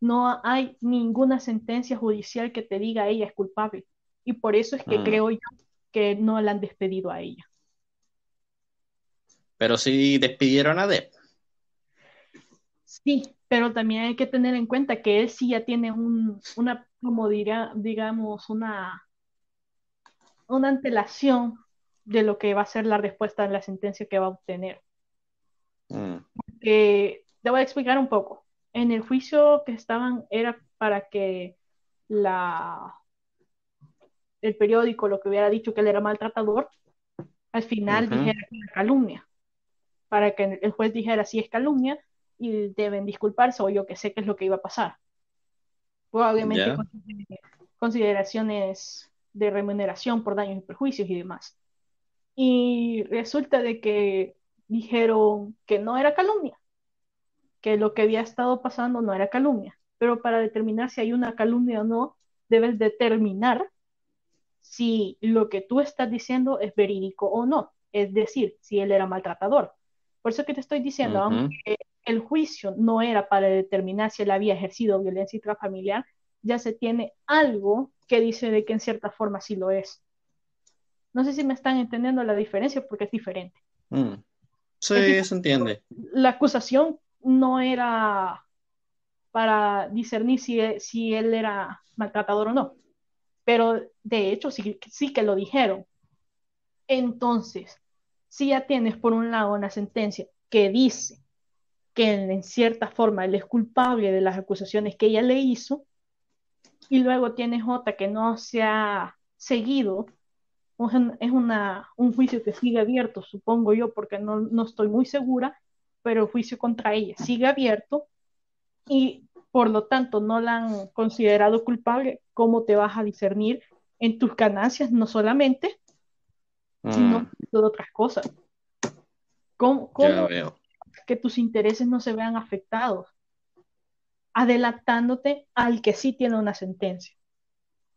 No hay ninguna sentencia judicial que te diga ella es culpable. Y por eso es que creo yo que no la han despedido a ella. Pero sí despidieron a Depp. Sí, pero también hay que tener en cuenta que él sí ya tiene una, como diría, digamos, una antelación de lo que va a ser la respuesta en la sentencia que va a obtener. Mm, Te voy a explicar un poco. En el juicio que estaban era para que la, el periódico lo que hubiera dicho que él era maltratador, al final ujú, dijera que era calumnia, para que el juez dijera si es calumnia y deben disculparse o yo que sé qué es lo que iba a pasar. Probablemente ya, con consideraciones de remuneración por daños y perjuicios y demás. Y resulta de que dijeron que no era calumnia, que lo que había estado pasando no era calumnia, pero para determinar si hay una calumnia o no, debes determinar si lo que tú estás diciendo es verídico o no, es decir, si él era maltratador. Por eso que te estoy diciendo, ujú, aunque el juicio no era para determinar si él había ejercido violencia intrafamiliar, ya se tiene algo que dice de que en cierta forma sí lo es. No sé si me están entendiendo la diferencia porque es diferente. mm. Es Sí, se diferente. entiende. La acusación no era para discernir si él era maltratador o no, pero de hecho sí, sí que lo dijeron. Entonces, si ya tienes por un lado una sentencia que dice que en cierta forma él es culpable de las acusaciones que ella le hizo, y luego tienes otra que no se ha seguido, un juicio que sigue abierto, supongo yo, porque no estoy muy segura, pero el juicio contra ella sigue abierto y por lo tanto no la han considerado culpable. ¿Cómo te vas a discernir en tus ganancias, no solamente, sino Mm, de otras cosas? ya ¿Cómo veo. que tus intereses no se vean afectados, adelantándote al que sí tiene una sentencia?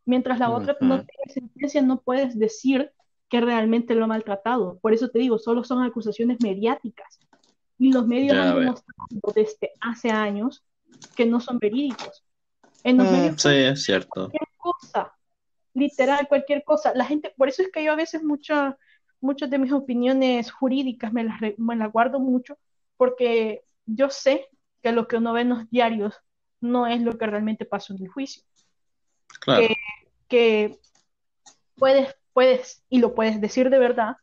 Mientras la otra no Ujú, tiene sentencia, no puedes decir que realmente lo ha maltratado. Por eso te digo, solo son acusaciones mediáticas. Y los medios han ya veo. demostrado desde hace años que no son verídicos. En los medios Sí, puede es cierto. cualquier cosa, literal, cualquier cosa. La gente, por eso es que yo a veces muchas de mis opiniones jurídicas me las guardo mucho, porque yo sé que lo que uno ve en los diarios no es lo que realmente pasó en el juicio. Que, Claro. que y lo puedes decir de verdad,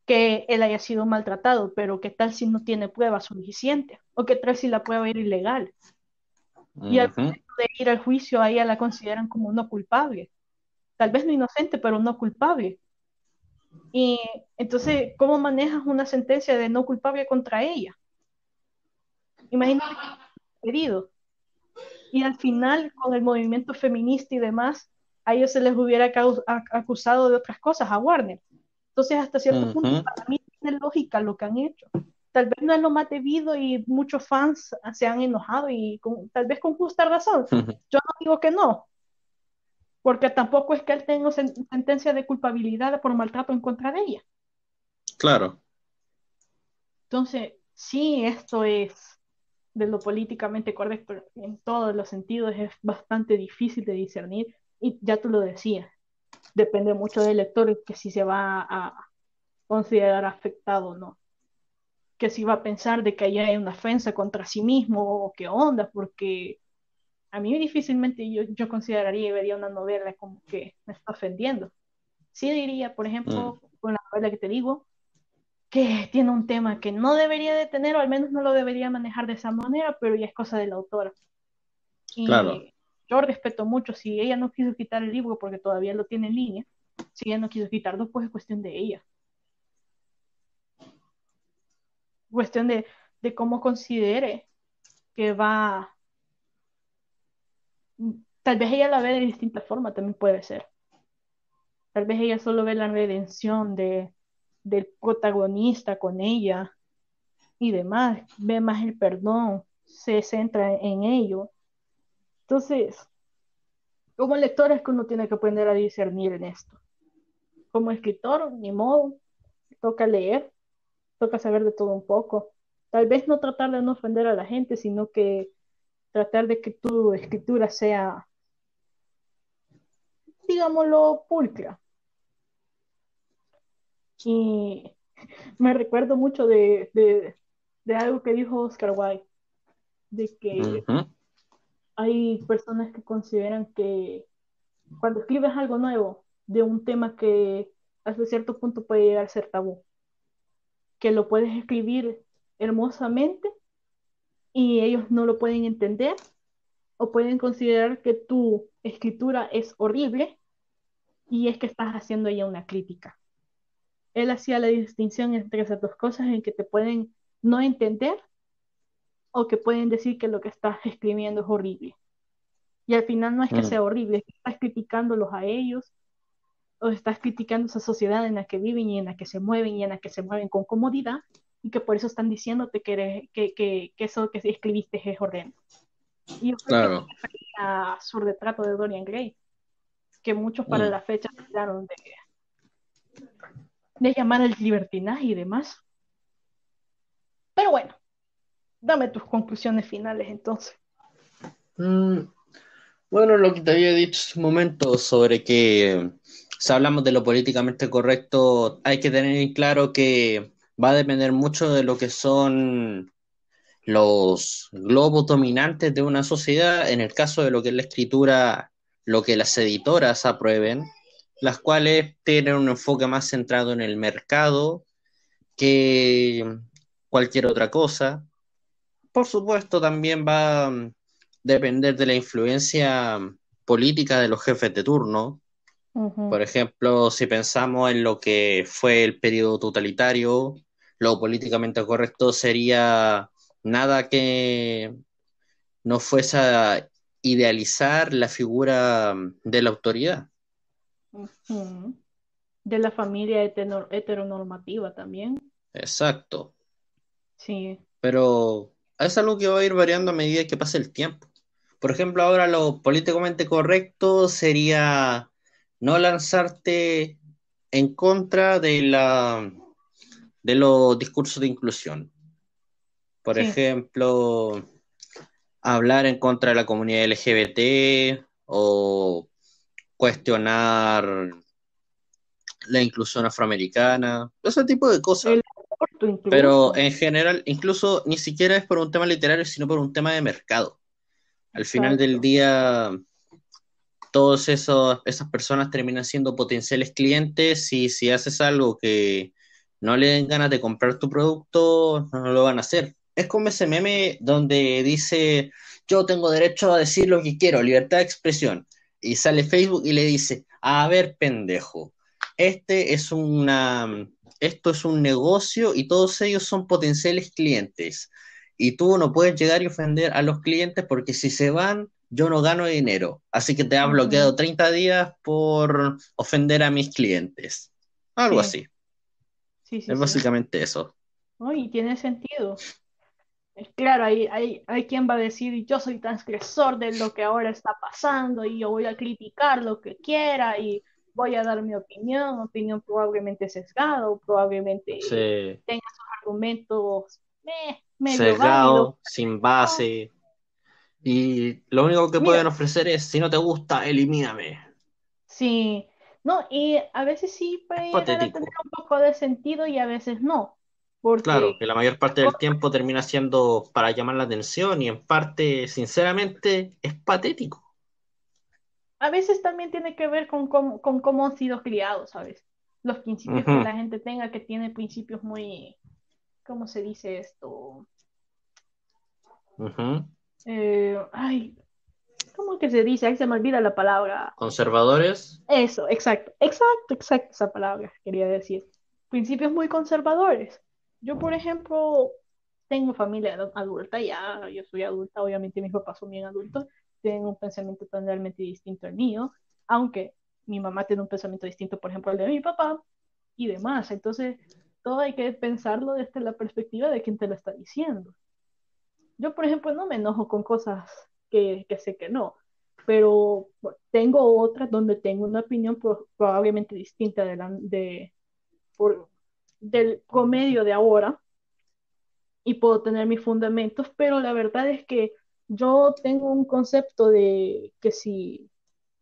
que él haya sido maltratado, pero ¿qué tal si no tiene pruebas suficientes? ¿O qué tal si la prueba era ilegal? Y al Ujú, momento de ir al juicio, a ella la consideran como no culpable. Tal vez no inocente, pero no culpable. Y entonces, ¿cómo manejas una sentencia de no culpable contra ella? Imagínate que herido. Y al final, con el movimiento feminista y demás, a ellos se les hubiera acusado de otras cosas, a Warner. Entonces, hasta cierto punto, ujú. para mí tiene lógica lo que han hecho. Tal vez no es lo más debido y muchos fans se han enojado y tal vez con justa razón. Yo no digo que no, porque tampoco es que él tenga sentencia de culpabilidad por maltrato en contra de ella. Claro. Entonces, sí, esto es de lo políticamente correcto en todos los sentidos, es bastante difícil de discernir y ya tú lo decías, depende mucho del lector que si se va a considerar afectado o no, que si va a pensar de que ahí hay una ofensa contra sí mismo o qué onda, porque a mí difícilmente yo consideraría y vería una novela como que me está ofendiendo. Sí diría, por Mm, ejemplo, con la novela que te digo, que tiene un tema que no debería de tener, o al menos no lo debería manejar de esa manera, pero ya es cosa del autor. claro. Y yo respeto mucho, si ella no quiso quitar el libro porque todavía lo tiene en línea, si ella no quiso quitarlo, pues es cuestión de ella. Cuestión de cómo considere que va, tal vez ella la ve de distinta forma, también puede ser. Tal vez ella solo ve la redención del protagonista con ella y demás, ve más el perdón, se centra en ello. Entonces, como lector es que uno tiene que aprender a discernir en esto. Como escritor, ni modo, toca leer, toca saber de todo un poco. Tal vez no tratar de no ofender a la gente, sino que tratar de que tu escritura sea, digámoslo, pulcra. Y me recuerdo mucho de algo que dijo Oscar Wilde, de que Ujú. hay personas que consideran que cuando escribes algo nuevo de un tema que hasta cierto punto puede llegar a ser tabú, que lo puedes escribir hermosamente y ellos no lo pueden entender o pueden considerar que tu escritura es horrible y es que estás haciendo ya una crítica. Él hacía la distinción entre esas dos cosas en que te pueden no entender o que pueden decir que lo que estás escribiendo es horrible. Y al final no es que Mm, sea horrible, es que estás criticándolos a ellos o estás criticando esa sociedad en la que viven y en la que se mueven y en la que se mueven con comodidad y que por eso están diciéndote que eso que escribiste es horrendo. Y yo creo que claro. a su retrato de Dorian Gray, que muchos para Mm. la fecha trataron de llamar al libertinaje y demás. Pero bueno, dame tus conclusiones finales entonces. Mm, bueno, lo que te había dicho hace un momento sobre que si hablamos de lo políticamente correcto, hay que tener en claro que va a depender mucho de lo que son los globos dominantes de una sociedad, en el caso de lo que es la escritura, lo que las editoras aprueben, las cuales tienen un enfoque más centrado en el mercado que cualquier otra cosa. Por supuesto, también va a depender de la influencia política de los jefes de turno. Ujú. Por ejemplo, si pensamos en lo que fue el periodo totalitario, lo políticamente correcto sería nada que no fuese a idealizar la figura de la autoridad. Ujú. De la familia heteronormativa también. Exacto. Sí, Pero es algo que va a ir variando a medida que pase el tiempo. Por ejemplo, ahora lo políticamente correcto sería no lanzarte en contra de los discursos de inclusión. Por sí. ejemplo, hablar en contra de la comunidad LGBT o cuestionar la inclusión afroamericana, ese tipo de cosas. El aborto Pero incluso. en general, incluso ni siquiera es por un tema literario, sino por un tema de mercado. Al final del Exacto. día, esas personas terminan siendo potenciales clientes y si haces algo que no le den ganas de comprar tu producto, no lo van a hacer. Es como ese meme donde dice, yo tengo derecho a decir lo que quiero, libertad de expresión. Y sale Facebook y le dice, a ver, pendejo, este es una, esto es un negocio y todos ellos son potenciales clientes. Y tú no puedes llegar y ofender a los clientes porque si se van, yo no gano dinero. Así que te ha Ujú. bloqueado 30 días por ofender a mis clientes. Algo Sí, así. sí, sí, Es sí. básicamente eso. ¿No? Y tiene sentido. Claro, hay quien va a decir, yo soy transgresor de lo que ahora está pasando y yo voy a criticar lo que quiera y voy a dar mi opinión probablemente sesgado, probablemente Sí. tenga sus argumentos medio válidos. Sesgado, sin base. Y lo único que Mira, pueden ofrecer es, si no te gusta, elimíname. sí, no, y a veces sí Es puede llegar a tener patético. un poco de sentido y a veces no, porque Claro, que la mayor parte del tiempo termina siendo para llamar la atención y en parte, sinceramente, es patético. a veces también tiene que ver con cómo han sido criados, ¿sabes? Los principios que Ujú, la gente tenga, que tiene principios muy, ¿cómo se dice esto? ujú. Ay, ¿cómo que se dice? Ahí se me olvida la palabra. Conservadores. Eso, exacto, esa palabra quería decir. Principios muy conservadores. Yo, por ejemplo, tengo familia adulta ya, yo soy adulta, obviamente mis papás son bien adultos, tienen un pensamiento totalmente distinto al mío, aunque mi mamá tiene un pensamiento distinto, por ejemplo, al de mi papá y demás. Entonces, todo hay que pensarlo desde la perspectiva de quien te lo está diciendo. Yo, por ejemplo, no me enojo con cosas que sé que no, pero bueno, tengo otras donde tengo una opinión probablemente distinta por, del promedio de ahora y puedo tener mis fundamentos, pero la verdad es que yo tengo un concepto de que si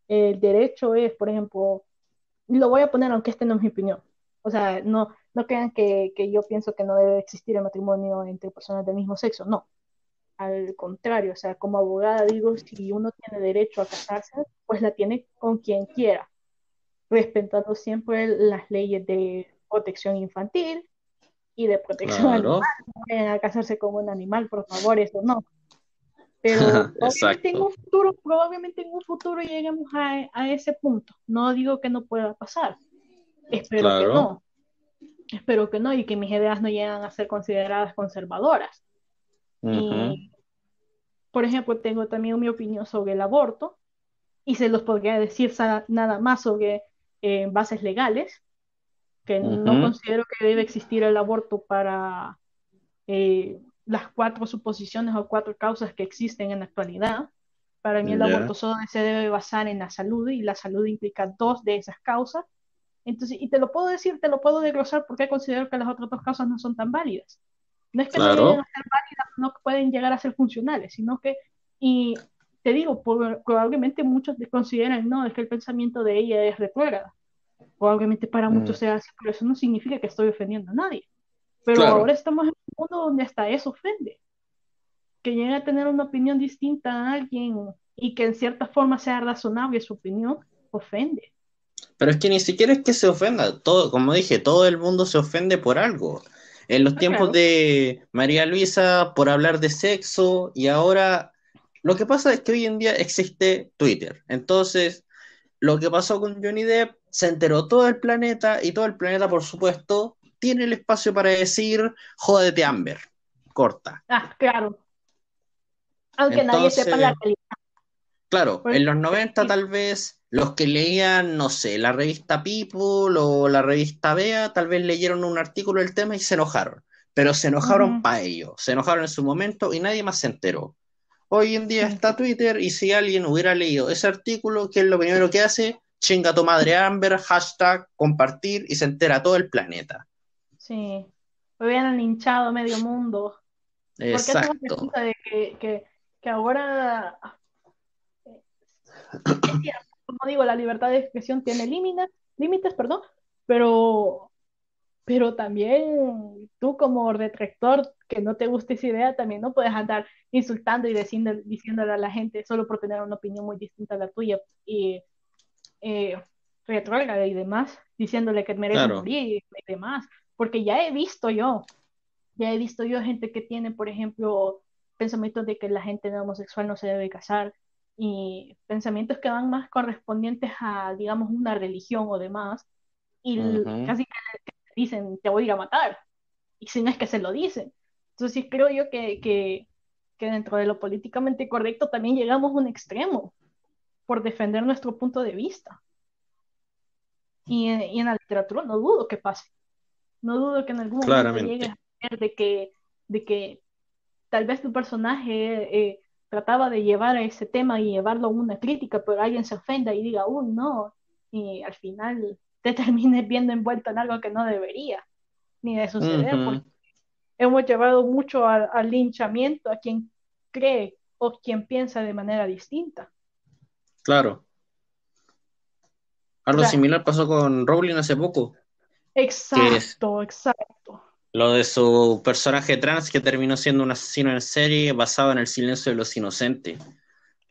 el derecho es, por ejemplo, lo voy a poner aunque esta no es mi opinión. O sea, no crean que yo pienso que no debe existir el matrimonio entre personas del mismo sexo, no. Al contrario, o sea, como abogada digo, si uno tiene derecho a casarse, pues la tiene con quien quiera, respetando siempre las leyes de protección infantil y de protección animal. Claro. No vayan a casarse con un animal, por favor, eso no. Pero Exacto. probablemente en un futuro lleguemos a ese punto. No digo que no pueda pasar, espero que Claro. no, espero que no, y que mis ideas no lleguen a ser consideradas conservadoras. Ujú. Y, por ejemplo, tengo también mi opinión sobre el aborto, y se los podría decir nada más sobre bases legales, que no Ujú. considero que debe existir el aborto para las cuatro suposiciones o cuatro causas que existen en la actualidad. Para mí el Ya. aborto solo se debe basar en la salud y la salud implica dos de esas causas. Entonces, y te lo puedo decir, te lo puedo desglosar porque considero que las otras dos causas no son tan válidas. No es que no lleguen a Claro. ser válidas, no pueden llegar a ser funcionales, sino que, y te digo, probablemente muchos consideran, no, es que el pensamiento de ella es retrógrada. Probablemente para muchos Mm. sea así, pero eso no significa que estoy ofendiendo a nadie. Pero ahora Claro. estamos en un mundo donde hasta eso ofende. Que llegue a tener una opinión distinta a alguien y que en cierta forma sea razonable su opinión, ofende. Pero es que ni siquiera es que se ofenda. Todo, como dije, todo el mundo se ofende por algo. En los Ah, tiempos claro. de María Luisa, por hablar de sexo, y ahora lo que pasa es que hoy en día existe Twitter. Entonces, lo que pasó con Johnny Depp se enteró todo el planeta y todo el planeta, por supuesto, tiene el espacio para decir, jódete Amber, corta. Ah, claro. Aunque nadie sepa la Entonces, realidad. claro, Porque, en los 90 tal vez los que leían, no sé, la revista People o la revista Bea, tal vez leyeron un artículo del tema y se enojaron. Pero se enojaron ujú, para ello, se enojaron en su momento y nadie más se enteró. Hoy en día sí, está Twitter y si alguien hubiera leído ese artículo, ¿qué es lo primero que hace? Chinga tu madre Amber, hashtag, compartir y se entera todo el planeta. sí. Hubieran linchado medio mundo. Porque esa es otra Exacto. cosa de que ahora es cierto, como digo, la libertad de expresión tiene límites, perdón, pero también tú como detractor que no te gusta esa idea, también no puedes andar insultando y diciéndole a la gente solo por tener una opinión muy distinta a la tuya y eh, retrógrada y demás, diciéndole que merece Claro, morir y demás, porque ya he visto yo gente que tiene, por ejemplo, pensamientos de que la gente no homosexual no se debe casar y pensamientos que van más correspondientes a, digamos, una religión o demás, y ujú, casi que dicen, te voy a ir a matar y si no es que se lo dicen. Entonces sí creo yo que dentro de lo políticamente correcto también llegamos a un extremo por defender nuestro punto de vista. Y en la literatura no dudo que pase. No dudo que en algún momento llegues claramente. a ver de que tal vez tu personaje trataba de llevar a ese tema y llevarlo a una crítica, pero alguien se ofenda y diga, uy, no, y al final te termines viendo envuelto en algo que no debería ni de suceder, porque Ujú, hemos llevado mucho al linchamiento a quien cree o quien piensa de manera distinta. claro. O Algo sea, similar pasó con Rowling hace poco, que es exacto, exacto. lo de su personaje trans que terminó siendo un asesino en serie basado en el silencio de los inocentes.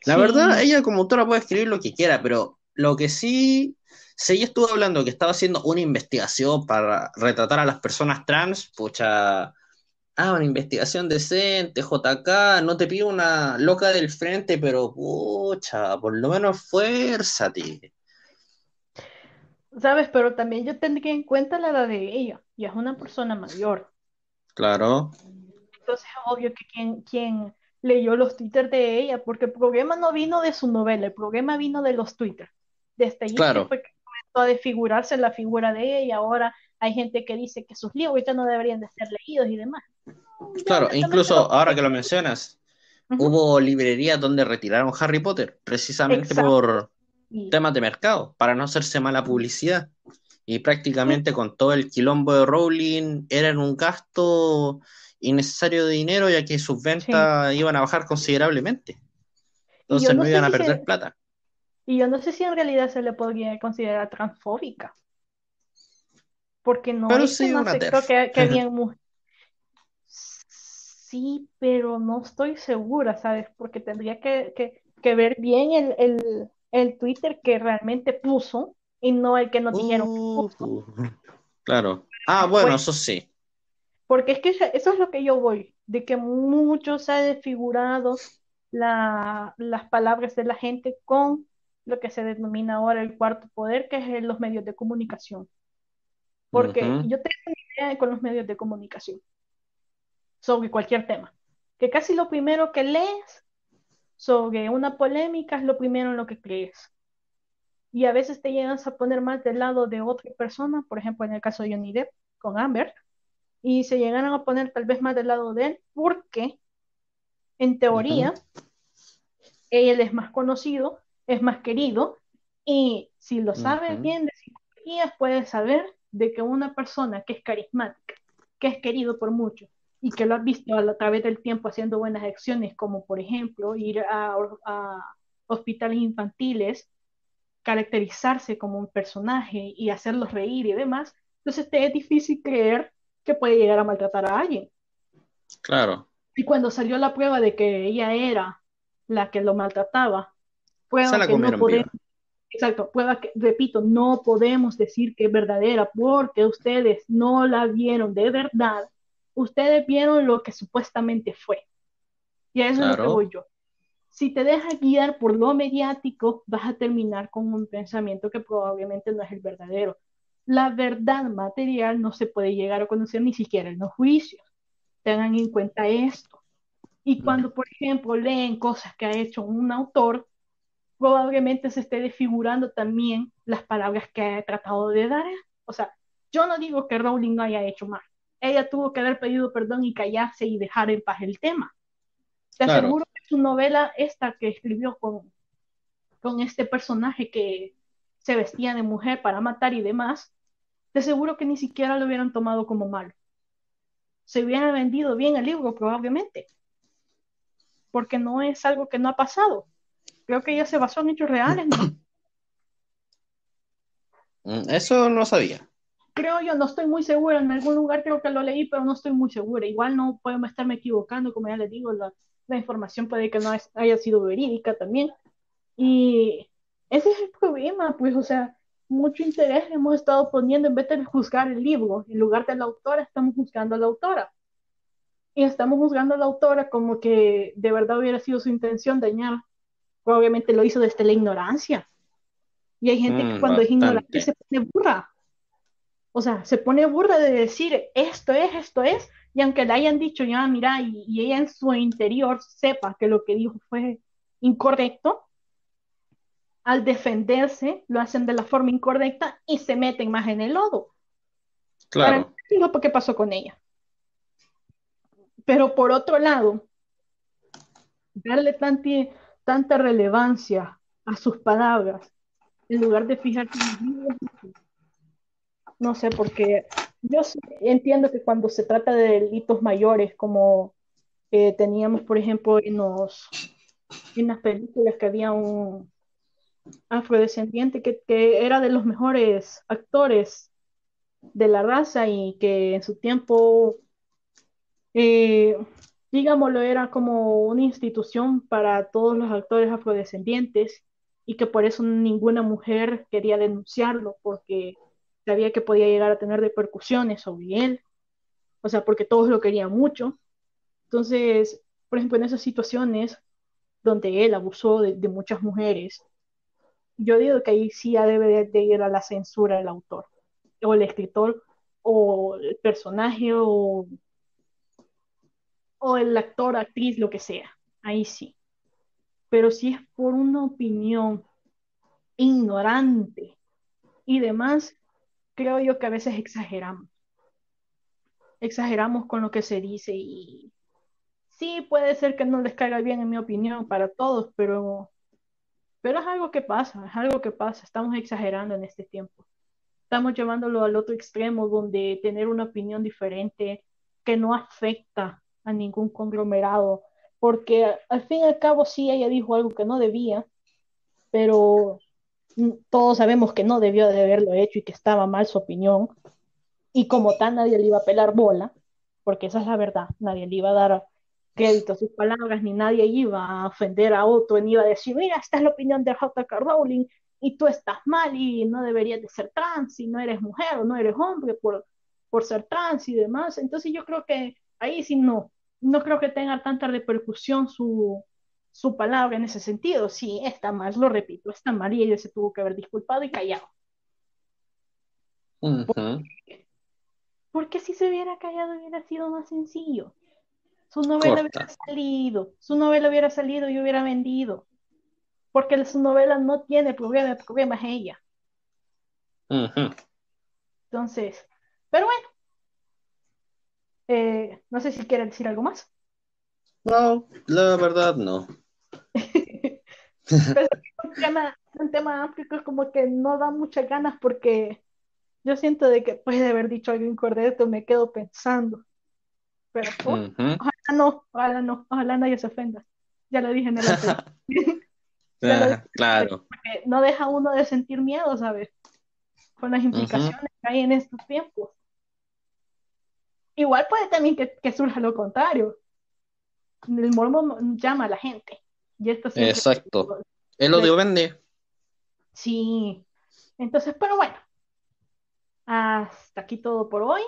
La verdad, Sí, ella como autora puede escribir lo que quiera, pero lo que sí, si ella estuvo hablando que estaba haciendo una investigación para retratar a las personas trans, pucha, una investigación decente, JK, no te pido una loca del frente, pero pucha, por lo menos esfuérzate. sabes, pero también yo tendría en cuenta la edad de ella, y es una persona mayor. Claro, Entonces es obvio que quien leyó los twitters de ella, porque el problema no vino de su novela, el problema vino de los twitters. Desde allí que claro, fue que comenzó a desfigurarse la figura de ella y ahora hay gente que dice que sus libros ya no deberían de ser leídos y demás. Yo Claro, honestamente lo incluso ahora que lo considero. mencionas, Ujú. hubo librerías donde retiraron Harry Potter, precisamente Exacto. por Y, temas de mercado, para no hacerse mala publicidad. Y y, prácticamente con todo el quilombo de Rowling eran un gasto innecesario de dinero, ya que sus sí. ventas iban a bajar considerablemente. Y yo Entonces no no sé iban a si perder se, plata. y yo no sé si en realidad se le podría considerar transfóbica, porque no Pero es que sí no una aceptó TERF. que habían sí, pero no estoy segura, ¿sabes? Porque tendría que ver bien el Twitter que realmente puso y no el que nos dijeron que puso. Uh, claro. Ah, bueno, Después, eso sí. porque es que eso es lo que yo voy, de que mucho se ha desfigurado las palabras de la gente con lo que se denomina ahora el cuarto poder, que es los medios de comunicación. Porque Ujú, yo tengo una idea con los medios de comunicación sobre cualquier tema, que casi lo primero que lees sobre una polémica es lo primero en lo que crees. Y a veces te llegas a poner más del lado de otra persona, por ejemplo, en el caso de Johnny Depp con Amber, y se llegaron a poner tal vez más del lado de él porque, en ujú, teoría, él es más conocido, es más querido, y si lo sabes ujú. bien de psicología, puedes saber de que una persona que es carismática, que es querido por muchos, y que lo has visto a través del tiempo haciendo buenas acciones, como por ejemplo ir a hospitales infantiles, caracterizarse como un personaje y hacerlos reír y demás, entonces te es difícil creer que puede llegar a maltratar a alguien. Claro. Y cuando salió la prueba de que ella era la que lo maltrataba, Se prueba la que no comieron podemos, viva. exacto, prueba que, repito, no podemos decir que es verdadera porque ustedes no la vieron de verdad, ustedes vieron lo que supuestamente fue. Y a eso es lo que Claro. voy yo. Si te dejas guiar por lo mediático, vas a terminar con un pensamiento que probablemente no es el verdadero. La verdad material no se puede llegar a conocer ni siquiera en los juicios. Tengan en cuenta esto. Y cuando, por ejemplo, leen cosas que ha hecho un autor, probablemente se esté desfigurando también las palabras que ha tratado de dar. O sea, yo no digo que Rowling no haya hecho mal. Ella tuvo que haber pedido perdón y callarse y dejar en paz el tema. Te Claro. aseguro que su novela, esta que escribió con este personaje que se vestía de mujer para matar y demás, te aseguro que ni siquiera lo hubieran tomado como malo. Se hubiera vendido bien el libro probablemente, porque no es algo que no ha pasado. Creo que ella se basó en hechos reales, ¿no? Eso no sabía. Creo yo, no estoy muy segura, en algún lugar creo que lo leí, pero no estoy muy segura. Igual no puedo estarme equivocando, como ya les digo, la información puede que no haya sido verídica también. Y ese es el problema, pues, o sea, mucho interés hemos estado poniendo en vez de juzgar el libro, en lugar de la autora, estamos juzgando a la autora. Y estamos juzgando a la autora como que de verdad hubiera sido su intención dañar. Obviamente lo hizo desde la ignorancia. Y hay gente que cuando es ignorante Bastante. se pone burra. O sea, se pone burra de decir esto es, y aunque le hayan dicho ya, mira, y ella en su interior sepa que lo que dijo fue incorrecto, al defenderse lo hacen de la forma incorrecta y se meten más en el lodo. Para mí, Claro. digo, ¿por qué pasó con ella? Pero por otro lado, darle tanta relevancia a sus palabras en lugar de fijarse en los libros, no sé, porque yo sí entiendo que cuando se trata de delitos mayores, como teníamos, por ejemplo, en las películas que había un afrodescendiente que era de los mejores actores de la raza y que en su tiempo, eh, digámoslo, era como una institución para todos los actores afrodescendientes y que por eso ninguna mujer quería denunciarlo porque sabía que podía llegar a tener repercusiones sobre él, o sea, porque todos lo querían mucho. Entonces, por ejemplo, en esas situaciones donde él abusó de muchas mujeres, yo digo que ahí sí ya debe de ir a la censura del autor, o el escritor, o el personaje, o el actor, actriz, lo que sea. Ahí sí. Pero si es por una opinión ignorante y demás, creo yo que a veces exageramos con lo que se dice y sí puede ser que no les caiga bien en mi opinión para todos, pero es algo que pasa, estamos exagerando en este tiempo. Estamos llevándolo al otro extremo donde tener una opinión diferente que no afecta a ningún conglomerado, porque al fin y al cabo sí ella dijo algo que no debía, pero todos sabemos que no debió de haberlo hecho y que estaba mal su opinión, y como tal nadie le iba a pelar bola, porque esa es la verdad, nadie le iba a dar crédito a sus palabras, ni nadie iba a ofender a otro, ni iba a decir, mira, esta es la opinión de J.K. Rowling, y tú estás mal y no deberías de ser trans, y no eres mujer o no eres hombre por ser trans y demás. Entonces yo creo que ahí sí no creo que tenga tanta repercusión su palabra en ese sentido. Sí, está mal, lo repito, está mal y ella se tuvo que haber disculpado y callado. Ujú. Porque si se hubiera callado hubiera sido más sencillo. Corta. Su novela hubiera salido y hubiera vendido. Porque su novela no tiene problema, el problema es ella. Ujú. Entonces, pero bueno, no sé si quiere decir algo más. No, la verdad no. Pero es un tema amplio que es como que no da muchas ganas porque yo siento de que puede haber dicho algo incorrecto, me quedo pensando. Pero Ujú. ojalá nadie se ofenda. Ya lo dije en el anterior. Ya lo dije en el anterior, Claro. porque no deja uno de sentir miedo, ¿sabes? Con las Ujú. implicaciones que hay en estos tiempos. Igual puede también que surja lo contrario. El morbo llama a la gente. Y esto siempre... Exacto. El le- odio vende. Sí. Entonces, pero bueno, hasta aquí todo por hoy.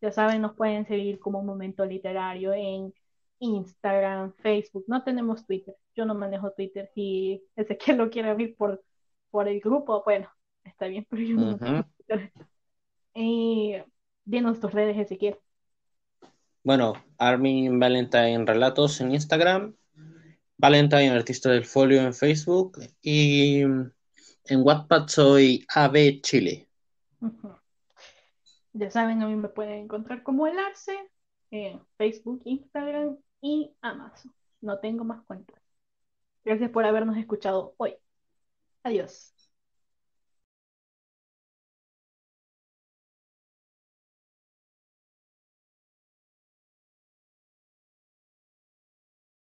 Ya saben, nos pueden seguir como Momento Literario en Instagram, Facebook. No tenemos Twitter. Yo no manejo Twitter. Si Ezequiel lo quiere abrir por el grupo, bueno, está bien, pero yo no Ujú. manejo Twitter. Y dinos tus redes, Ezequiel. Bueno, Armin Valentine Relatos en Instagram, Valentine Artista del Folio en Facebook y en Wattpad soy AB Chile. Ujú. Ya saben, a mí me pueden encontrar como el Arce en Facebook, Instagram y Amazon. No tengo más cuentas. Gracias por habernos escuchado hoy. Adiós.